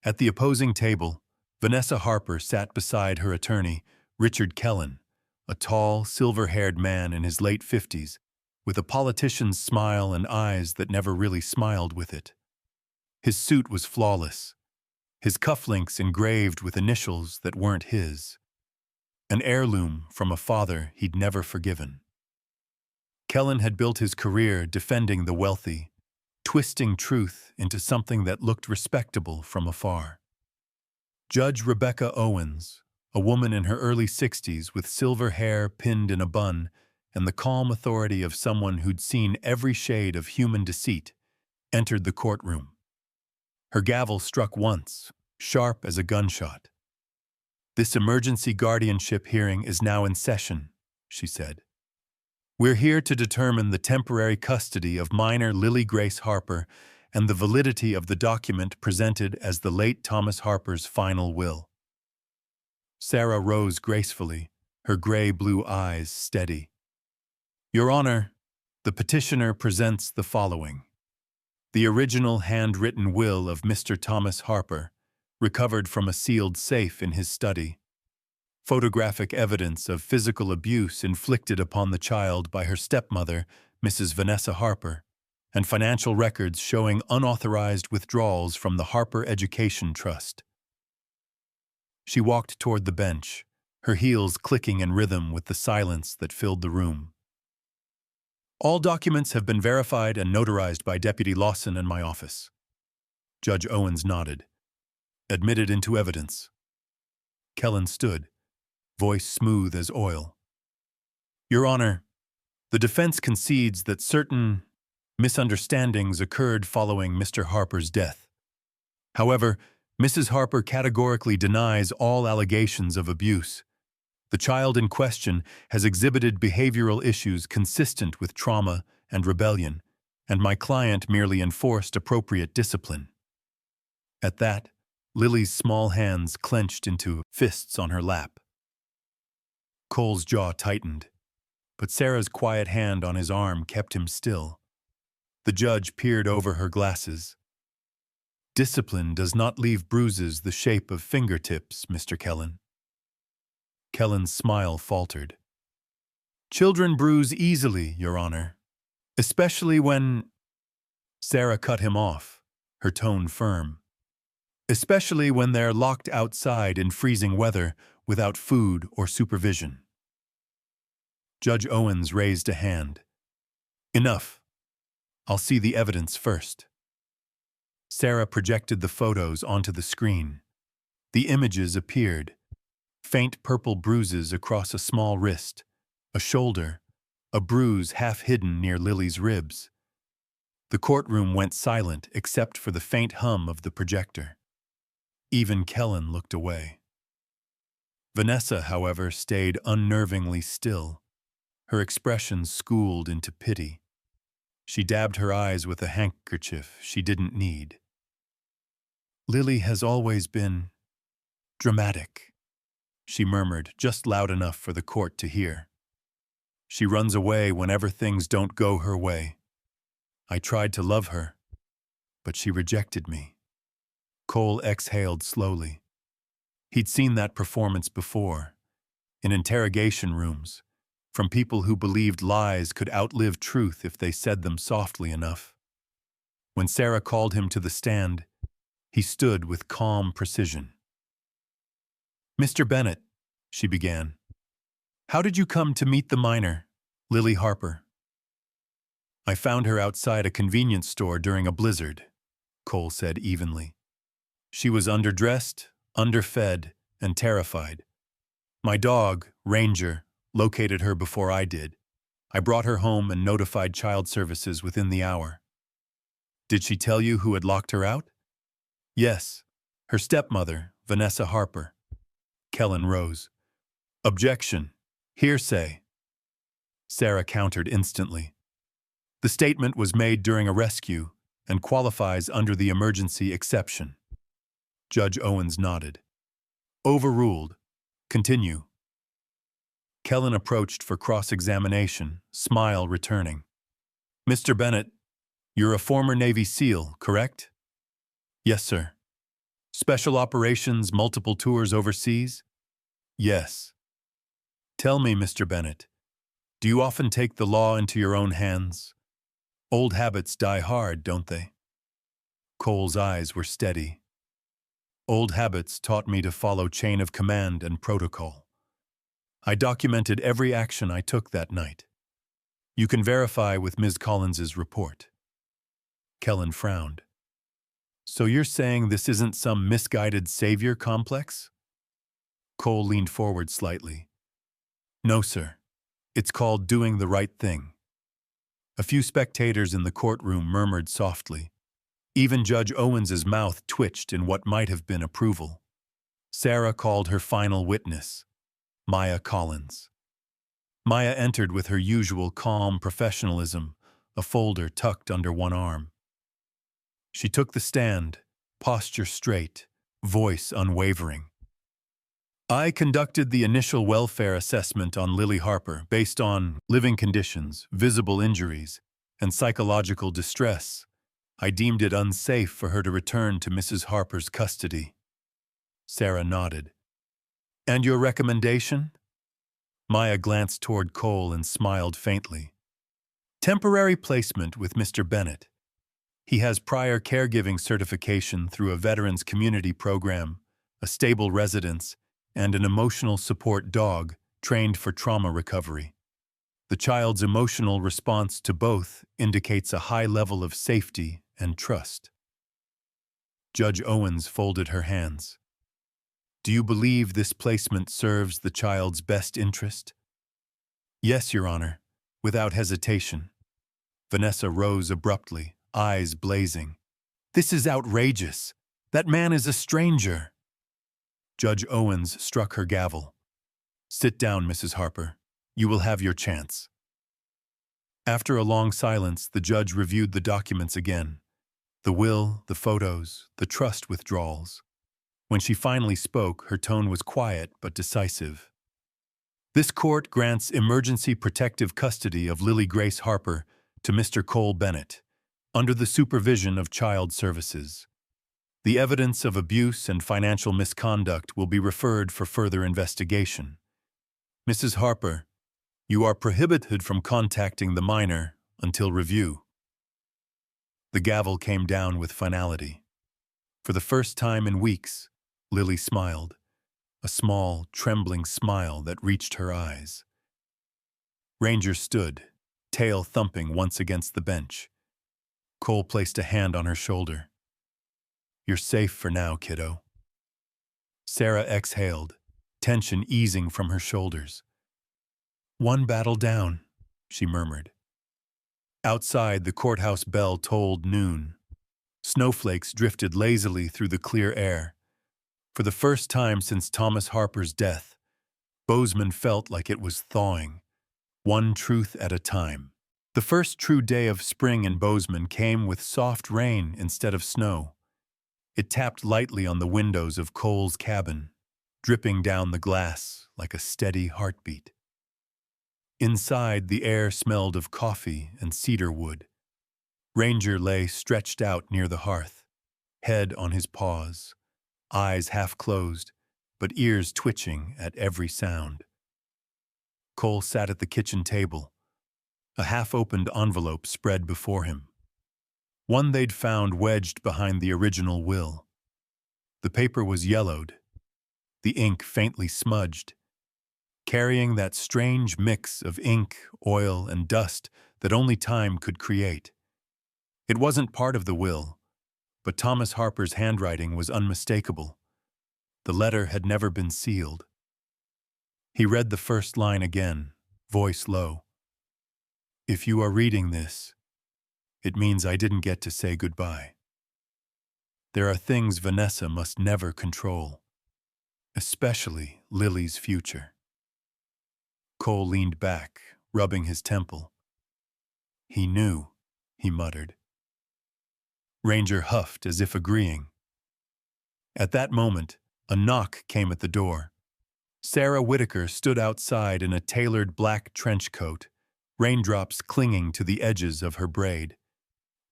At the opposing table, Vanessa Harper sat beside her attorney, Richard Kellen, a tall, silver-haired man in his late 50s, with a politician's smile and eyes that never really smiled with it. His suit was flawless, his cufflinks engraved with initials that weren't his, an heirloom from a father he'd never forgiven. Kellen had built his career defending the wealthy, twisting truth into something that looked respectable from afar. Judge Rebecca Owens, a woman in her early 60s with silver hair pinned in a bun and the calm authority of someone who'd seen every shade of human deceit, entered the courtroom. Her gavel struck once, sharp as a gunshot. "This emergency guardianship hearing is now in session," she said. "We're here to determine the temporary custody of minor Lily Grace Harper and the validity of the document presented as the late Thomas Harper's final will." Sarah rose gracefully, her gray-blue eyes steady. "Your Honor, the petitioner presents the following. The original handwritten will of Mr. Thomas Harper, recovered from a sealed safe in his study. Photographic evidence of physical abuse inflicted upon the child by her stepmother, Mrs. Vanessa Harper, and financial records showing unauthorized withdrawals from the Harper Education Trust." She walked toward the bench, her heels clicking in rhythm with the silence that filled the room. "All documents have been verified and notarized by Deputy Lawson and my office." Judge Owens nodded. "Admitted into evidence." Kellen stood, voice smooth as oil. "Your Honor, the defense concedes that certain misunderstandings occurred following Mr. Harper's death. However, Mrs. Harper categorically denies all allegations of abuse. The child in question has exhibited behavioral issues consistent with trauma and rebellion, and my client merely enforced appropriate discipline." At that, Lily's small hands clenched into fists on her lap. Cole's jaw tightened, but Sarah's quiet hand on his arm kept him still. The judge peered over her glasses. "Discipline does not leave bruises the shape of fingertips, Mr. Kellen." Kellen's smile faltered. "Children bruise easily, Your Honor, especially when—" Sarah cut him off, her tone firm. "Especially when they're locked outside in freezing weather without food or supervision." Judge Owens raised a hand. "Enough. I'll see the evidence first." Sarah projected the photos onto the screen. The images appeared. Faint purple bruises across a small wrist, a shoulder, a bruise half hidden near Lily's ribs. The courtroom went silent except for the faint hum of the projector. Even Kellen looked away. Vanessa, however, stayed unnervingly still, her expression schooled into pity. She dabbed her eyes with a handkerchief she didn't need. "Lily has always been dramatic," she murmured, just loud enough for the court to hear. "She runs away whenever things don't go her way. I tried to love her, but she rejected me." Cole exhaled slowly. He'd seen that performance before, in interrogation rooms, from people who believed lies could outlive truth if they said them softly enough. When Sarah called him to the stand, he stood with calm precision. "Mr. Bennett," she began, "how did you come to meet the minor, Lily Harper?" "I found her outside a convenience store during a blizzard," Cole said evenly. "She was underdressed, underfed, and terrified. My dog, Ranger, located her before I did. I brought her home and notified child services within the hour." "Did she tell you who had locked her out?" "Yes, her stepmother, Vanessa Harper." Kellen rose. "Objection. Hearsay." Sarah countered instantly. "The statement was made during a rescue and qualifies under the emergency exception." Judge Owens nodded. "Overruled. Continue." Kellen approached for cross-examination, smile returning. "Mr. Bennett, You're a former Navy SEAL, correct? Yes, sir. Special operations, multiple tours overseas? Yes. Tell me, Mr. Bennett, do you often take the law into your own hands? Old habits die hard, don't they? Cole's eyes were steady. Old habits taught me to follow chain of command and protocol. I documented every action I took that night. You can verify with Ms. Collins's report. Kellen frowned. So you're saying this isn't some misguided savior complex? Cole leaned forward slightly. No, sir. It's called doing the right thing. A few spectators in the courtroom murmured softly. Even Judge Owens's mouth twitched in what might have been approval. Sarah called her final witness, Maya Collins. Maya entered with her usual calm professionalism, a folder tucked under one arm. She took the stand, posture straight, voice unwavering. I conducted the initial welfare assessment on Lily Harper based on living conditions, visible injuries, and psychological distress. I deemed it unsafe for her to return to Mrs. Harper's custody. Sarah nodded. And your recommendation? Maya glanced toward Cole and smiled faintly. Temporary placement with Mr. Bennett. He has prior caregiving certification through a veterans community program, a stable residence, and an emotional support dog trained for trauma recovery. The child's emotional response to both indicates a high level of safety and trust. Judge Owens folded her hands. Do you believe this placement serves the child's best interest? Yes, Your Honor, without hesitation. Vanessa rose abruptly, eyes blazing. This is outrageous. That man is a stranger. Judge Owens struck her gavel. Sit down, Mrs. Harper. You will have your chance. After a long silence, the judge reviewed the documents again. The will, the photos, the trust withdrawals. When she finally spoke, her tone was quiet but decisive. This court grants emergency protective custody of Lily Grace Harper to Mr. Cole Bennett, under the supervision of Child Services. The evidence of abuse and financial misconduct will be referred for further investigation. Mrs. Harper, you are prohibited from contacting the minor until review. The gavel came down with finality. For the first time in weeks, Lily smiled, a small, trembling smile that reached her eyes. Ranger stood, tail thumping once against the bench. Cole placed a hand on her shoulder. You're safe for now, kiddo. Sarah exhaled, tension easing from her shoulders. One battle down, she murmured. Outside, the courthouse bell tolled noon. Snowflakes drifted lazily through the clear air. For the first time since Thomas Harper's death, Bozeman felt like it was thawing, one truth at a time. The first true day of spring in Bozeman came with soft rain instead of snow. It tapped lightly on the windows of Cole's cabin, dripping down the glass like a steady heartbeat. Inside, the air smelled of coffee and cedar wood. Ranger lay stretched out near the hearth, head on his paws, eyes half closed, but ears twitching at every sound. Cole sat at the kitchen table, a half-opened envelope spread before him. One they'd found wedged behind the original will. The paper was yellowed, the ink faintly smudged, carrying that strange mix of ink, oil, and dust that only time could create. It wasn't part of the will, but Thomas Harper's handwriting was unmistakable. The letter had never been sealed. He read the first line again, voice low. If you are reading this, it means I didn't get to say goodbye. There are things Vanessa must never control, especially Lily's future. Cole leaned back, rubbing his temple. He knew, he muttered. Ranger huffed as if agreeing. At that moment, a knock came at the door. Sarah Whitaker stood outside in a tailored black trench coat, raindrops clinging to the edges of her braid.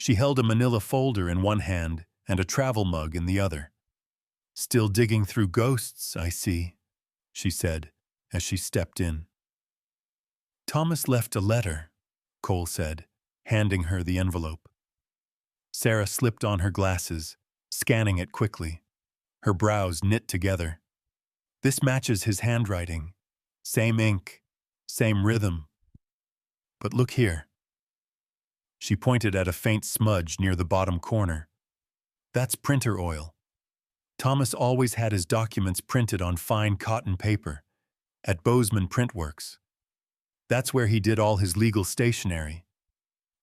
She held a manila folder in one hand and a travel mug in the other. "Still digging through ghosts, I see," she said as she stepped in. "Thomas left a letter," Cole said, handing her the envelope. Sarah slipped on her glasses, scanning it quickly, her brows knit together. "This matches his handwriting. Same ink, same rhythm. But look here." She pointed at a faint smudge near the bottom corner. "That's printer oil. Thomas always had his documents printed on fine cotton paper, at Bozeman Printworks. That's where he did all his legal stationery.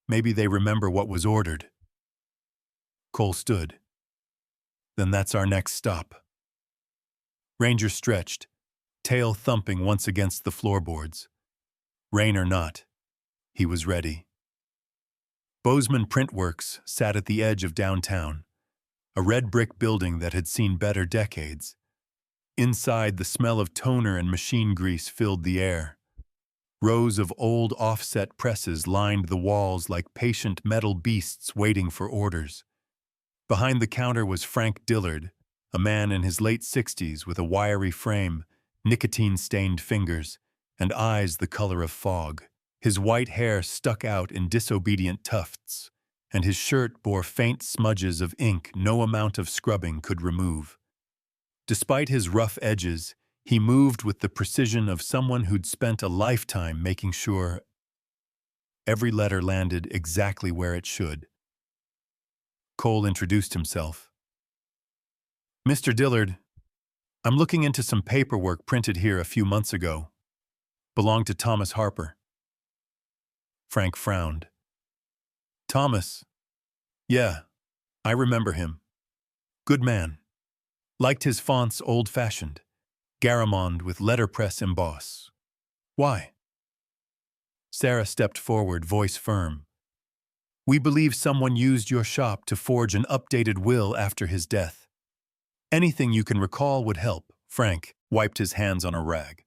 Maybe they remember what was ordered." Cole stood. "Then that's our next stop." Ranger stretched, tail thumping once against the floorboards. Rain or not, he was ready. Bozeman Printworks sat at the edge of downtown, a red brick building that had seen better decades. Inside, the smell of toner and machine grease filled the air. Rows of old offset presses lined the walls like patient metal beasts waiting for orders. Behind the counter was Frank Dillard, a man in his late 60s with a wiry frame, nicotine-stained fingers, and eyes the color of fog. His white hair stuck out in disobedient tufts, and his shirt bore faint smudges of ink no amount of scrubbing could remove. Despite his rough edges, he moved with the precision of someone who'd spent a lifetime making sure every letter landed exactly where it should. Cole introduced himself. "Mr. Dillard, I'm looking into some paperwork printed here a few months ago. Belonged to Thomas Harper." Frank frowned. "Thomas? Yeah, I remember him. Good man. Liked his fonts old-fashioned, Garamond with letterpress emboss. Why?" Sarah stepped forward, voice firm. "We believe someone used your shop to forge an updated will after his death. Anything you can recall would help." Frank wiped his hands on a rag.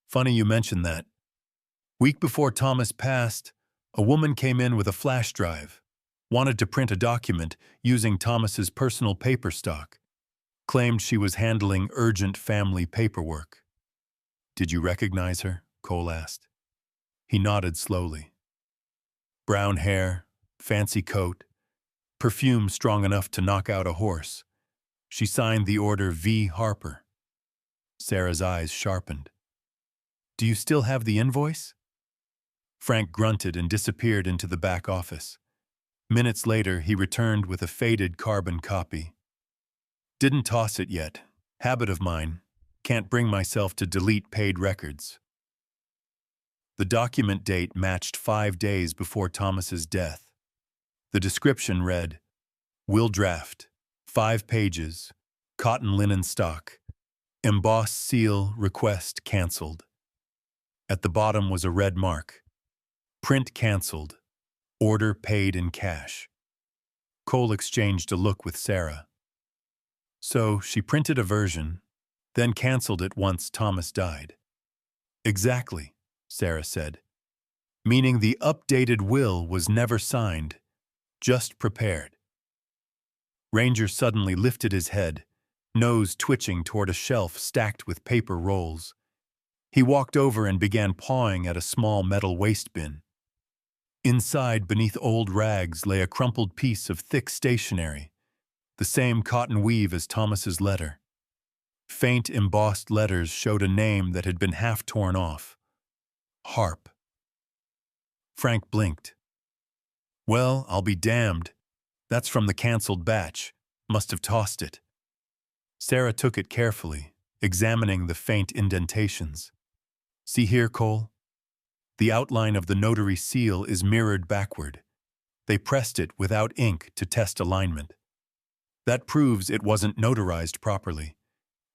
"Funny you mention that. Week before Thomas passed, a woman came in with a flash drive, wanted to print a document using Thomas's personal paper stock, claimed she was handling urgent family paperwork." "Did you recognize her?" Cole asked. He nodded slowly. "Brown hair, fancy coat, perfume strong enough to knock out a horse. She signed the order V. Harper." Sarah's eyes sharpened. "Do you still have the invoice?" Frank grunted and disappeared into the back office. Minutes later, he returned with a faded carbon copy. "Didn't toss it yet. Habit of mine. Can't bring myself to delete paid records." The document date matched 5 days before Thomas's death. The description read, "Will draft, 5 pages, cotton linen stock, embossed seal, request canceled." At the bottom was a red mark. "Print canceled. Order paid in cash." Cole exchanged a look with Sarah. "So she printed a version, then canceled it once Thomas died." "Exactly," Sarah said. "Meaning the updated will was never signed, just prepared." Ranger suddenly lifted his head, nose twitching toward a shelf stacked with paper rolls. He walked over and began pawing at a small metal waste bin. Inside, beneath old rags, lay a crumpled piece of thick stationery, the same cotton weave as Thomas's letter. Faint embossed letters showed a name that had been half torn off. Harp. Frank blinked. "Well, I'll be damned. That's from the canceled batch. Must have tossed it." Sarah took it carefully, examining the faint indentations. "See here, Cole? The outline of the notary seal is mirrored backward. They pressed it without ink to test alignment. That proves it wasn't notarized properly,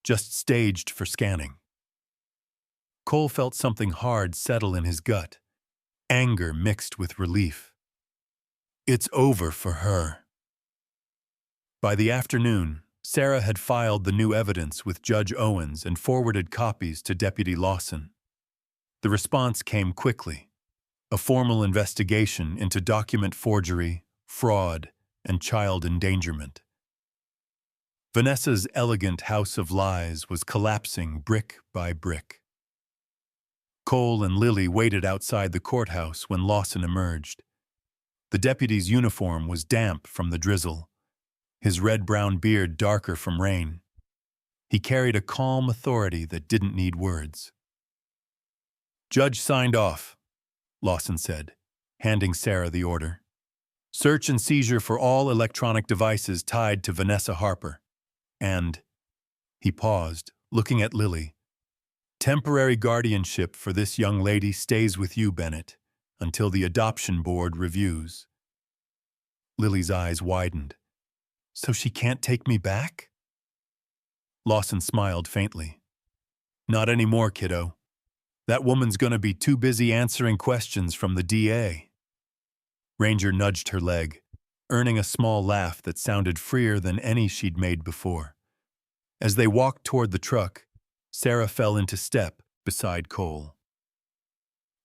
just staged for scanning." Cole felt something hard settle in his gut, anger mixed with relief. It's over for her. By the afternoon, Sarah had filed the new evidence with Judge Owens and forwarded copies to Deputy Lawson. The response came quickly. a formal investigation into document forgery, fraud, and child endangerment. Vanessa's elegant house of lies was collapsing brick by brick. Cole and Lily waited outside the courthouse when Lawson emerged. The deputy's uniform was damp from the drizzle, his red-brown beard darker from rain. He carried a calm authority that didn't need words. "Judge signed off," Lawson said, handing Sarah the order. "Search and seizure for all electronic devices tied to Vanessa Harper. And," he paused, looking at Lily, "temporary guardianship for this young lady stays with you, Bennett, until the adoption board reviews." Lily's eyes widened. "So she can't take me back?" Lawson smiled faintly. "Not anymore, kiddo. That woman's gonna be too busy answering questions from the DA. Ranger nudged her leg, earning a small laugh that sounded freer than any she'd made before. As they walked toward the truck, Sarah fell into step beside Cole.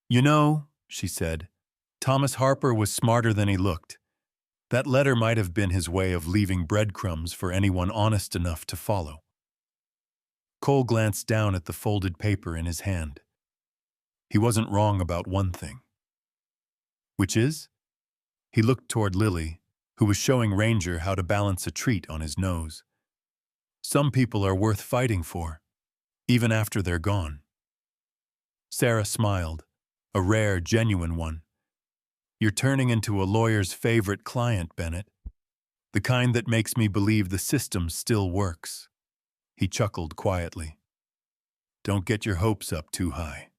"You know," she said, "Thomas Harper was smarter than he looked. That letter might have been his way of leaving breadcrumbs for anyone honest enough to follow." Cole glanced down at the folded paper in his hand. He wasn't wrong about one thing. Which is? He looked toward Lily, who was showing Ranger how to balance a treat on his nose. Some people are worth fighting for, even after they're gone. Sarah smiled, a rare, genuine one. "You're turning into a lawyer's favorite client, Bennett. The kind that makes me believe the system still works." He chuckled quietly. "Don't get your hopes up too high."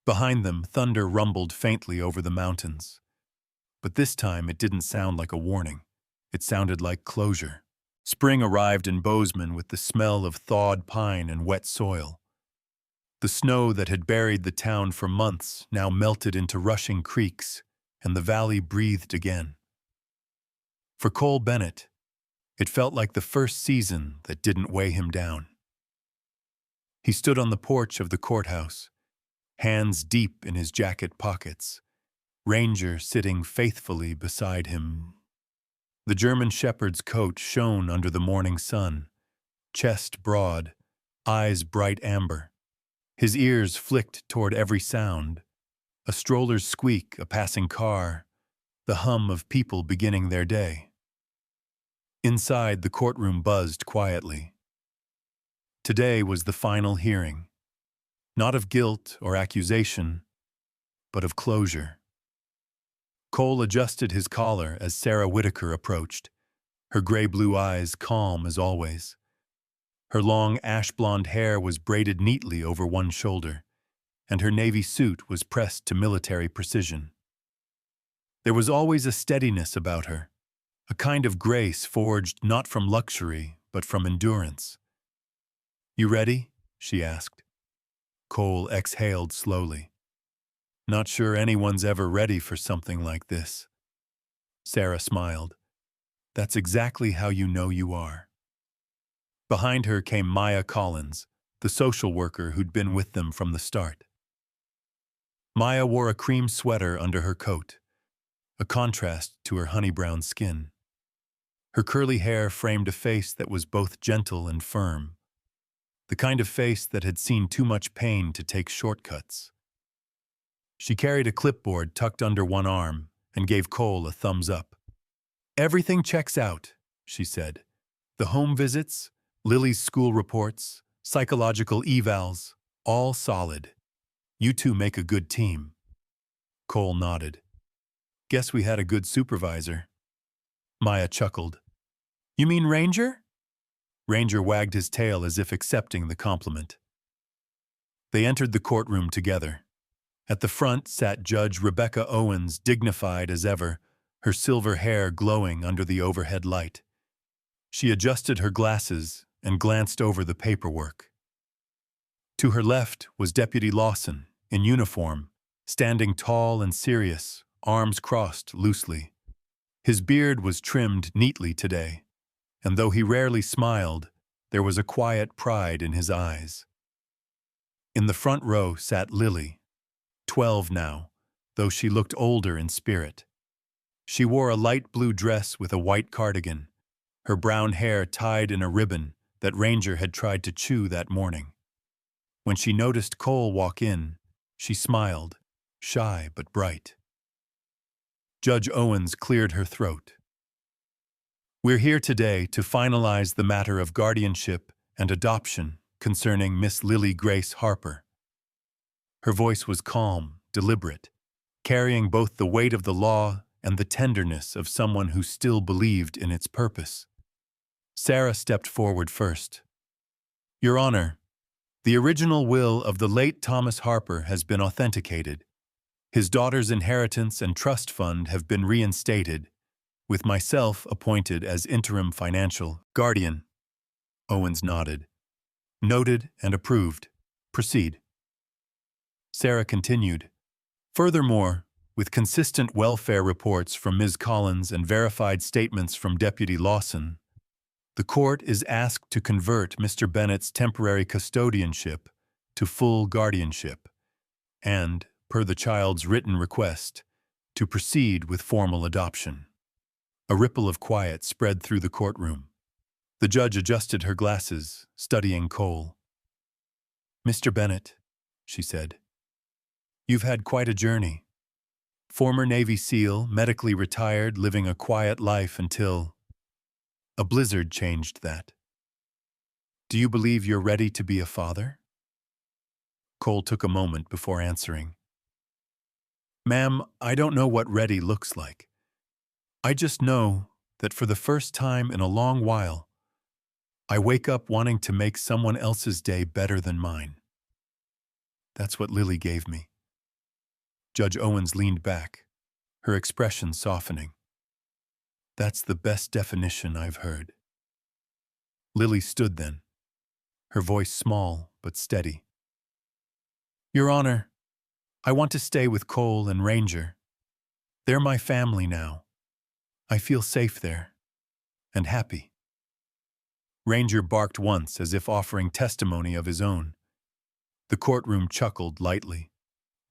Behind them, thunder rumbled faintly over the mountains. But this time it didn't sound like a warning. It sounded like closure. Spring arrived in Bozeman with the smell of thawed pine and wet soil. The snow that had buried the town for months now melted into rushing creeks, and the valley breathed again. For Cole Bennett, it felt like the first season that didn't weigh him down. He stood on the porch of the courthouse, hands deep in his jacket pockets, Ranger sitting faithfully beside him. The German shepherd's coat shone under the morning sun, chest broad, eyes bright amber. His ears flicked toward every sound, a stroller's squeak, a passing car, the hum of people beginning their day. Inside, the courtroom buzzed quietly. Today was the final hearing, not of guilt or accusation, but of closure. Cole adjusted his collar as Sarah Whitaker approached, her gray-blue eyes calm as always. Her long ash-blonde hair was braided neatly over one shoulder, and her navy suit was pressed to military precision. There was always a steadiness about her, a kind of grace forged not from luxury, but from endurance. "You ready?" she asked. Cole exhaled slowly. "Not sure anyone's ever ready for something like this." Sarah smiled. "That's exactly how you know you are." Behind her came Maya Collins, the social worker who'd been with them from the start. Maya wore a cream sweater under her coat, a contrast to her honey-brown skin. Her curly hair framed a face that was both gentle and firm, the kind of face that had seen too much pain to take shortcuts. She carried a clipboard tucked under one arm and gave Cole a thumbs up. "Everything checks out," she said. "The home visits, Lily's school reports, psychological evals, all solid. You two make a good team." Cole nodded. "Guess we had a good supervisor." Maya chuckled. "You mean Ranger?" Ranger wagged his tail as if accepting the compliment. They entered the courtroom together. At the front sat Judge Rebecca Owens, dignified as ever, her silver hair glowing under the overhead light. She adjusted her glasses and glanced over the paperwork. To her left was Deputy Lawson, in uniform, standing tall and serious, arms crossed loosely. His beard was trimmed neatly today, and though he rarely smiled, there was a quiet pride in his eyes. In the front row sat Lily, 12 now, though she looked older in spirit. She wore a light blue dress with a white cardigan, her brown hair tied in a ribbon that Ranger had tried to chew that morning. When she noticed Cole walk in, she smiled, shy but bright. Judge Owens cleared her throat. "We're here today to finalize the matter of guardianship and adoption concerning Miss Lily Grace Harper." Her voice was calm, deliberate, carrying both the weight of the law and the tenderness of someone who still believed in its purpose. Sarah stepped forward first. "Your Honor, the original will of the late Thomas Harper has been authenticated. His daughter's inheritance and trust fund have been reinstated, with myself appointed as interim financial guardian." Owens nodded. "Noted and approved. Proceed." Sarah continued. "Furthermore, with consistent welfare reports from Ms. Collins and verified statements from Deputy Lawson, the court is asked to convert Mr. Bennett's temporary custodianship to full guardianship and, per the child's written request, to proceed with formal adoption." A ripple of quiet spread through the courtroom. The judge adjusted her glasses, studying Cole. "Mr. Bennett," she said, "you've had quite a journey. Former Navy SEAL, medically retired, living a quiet life until a blizzard changed that. Do you believe you're ready to be a father?" Cole took a moment before answering. "Ma'am, I don't know what ready looks like. I just know that for the first time in a long while, I wake up wanting to make someone else's day better than mine. That's what Lily gave me." Judge Owens leaned back, her expression softening. "That's the best definition I've heard." Lily stood then, her voice small but steady. "Your Honor, I want to stay with Cole and Ranger. They're my family now. I feel safe there, and happy." Ranger barked once as if offering testimony of his own. The courtroom chuckled lightly.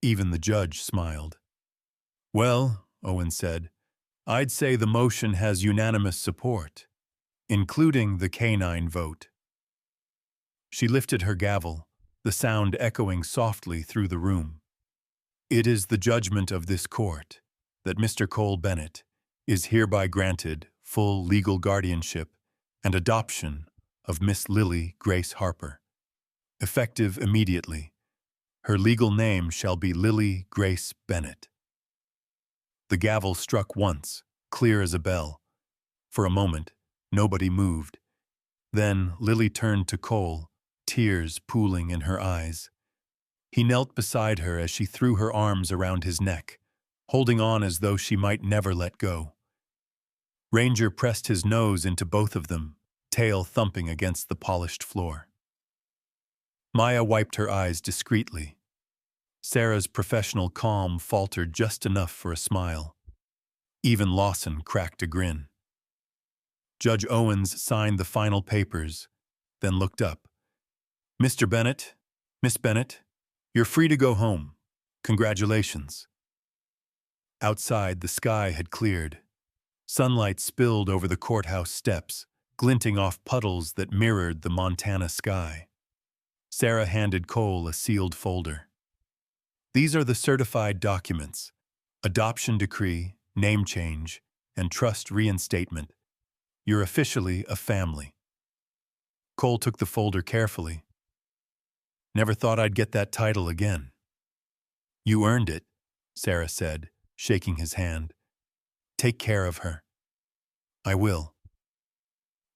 Even the judge smiled. "Well," Owen said, "I'd say the motion has unanimous support, including the K9 vote." She lifted her gavel, the sound echoing softly through the room. "It is the judgment of this court that Mr. Cole Bennett is hereby granted full legal guardianship and adoption of Miss Lily Grace Harper. Effective immediately, her legal name shall be Lily Grace Bennett." The gavel struck once, clear as a bell. For a moment, nobody moved. Then Lily turned to Cole, tears pooling in her eyes. He knelt beside her as she threw her arms around his neck, holding on as though she might never let go. Ranger pressed his nose into both of them, tail thumping against the polished floor. Maya wiped her eyes discreetly. Sarah's professional calm faltered just enough for a smile. Even Lawson cracked a grin. Judge Owens signed the final papers, then looked up. "Mr. Bennett, Miss Bennett, you're free to go home. Congratulations." Outside, the sky had cleared. Sunlight spilled over the courthouse steps, glinting off puddles that mirrored the Montana sky. Sarah handed Cole a sealed folder. "These are the certified documents: adoption decree, name change, and trust reinstatement. You're officially a family." Cole took the folder carefully. "Never thought I'd get that title again." "You earned it," Sarah said, shaking his hand. "Take care of her." "I will."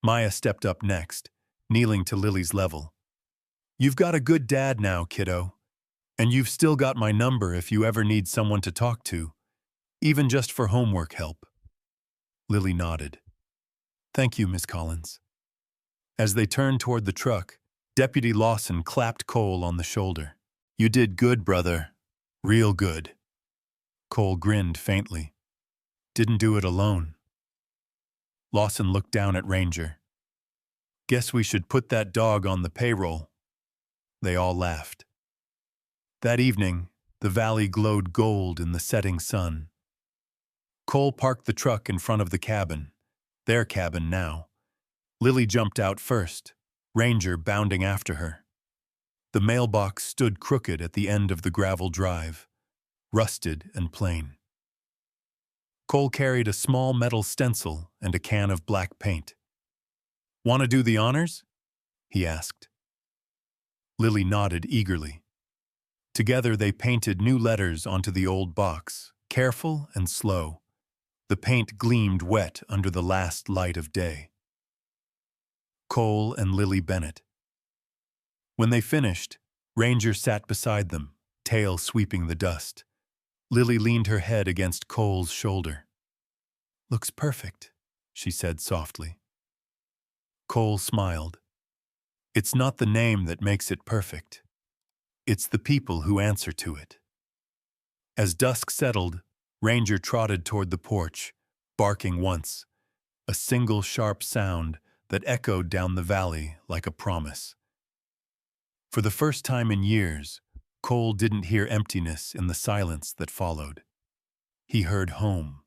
Maya stepped up next, kneeling to Lily's level. "You've got a good dad now, kiddo. And you've still got my number if you ever need someone to talk to, even just for homework help." Lily nodded. "Thank you, Miss Collins." As they turned toward the truck, Deputy Lawson clapped Cole on the shoulder. "You did good, brother. Real good." Cole grinned faintly. "Didn't do it alone." Lawson looked down at Ranger. "Guess we should put that dog on the payroll." They all laughed. That evening, The valley glowed gold in the setting sun. Cole parked the truck in front of the cabin, their cabin now. Lily jumped out first, Ranger bounding after her. The mailbox stood crooked at the end of the gravel drive, rusted and plain. Cole carried a small metal stencil and a can of black paint. "Want to do the honors?" he asked. Lily nodded eagerly. Together they painted new letters onto the old box, careful and slow. The paint gleamed wet under the last light of day. Cole and Lily Bennett. When they finished, Ranger sat beside them, tail sweeping the dust. Lily leaned her head against Cole's shoulder. "Looks perfect," she said softly. Cole smiled. "It's not the name that makes it perfect. It's the people who answer to it." As dusk settled, Ranger trotted toward the porch, barking once, a single sharp sound that echoed down the valley like a promise. For the first time in years, Cole didn't hear emptiness in the silence that followed. He heard home.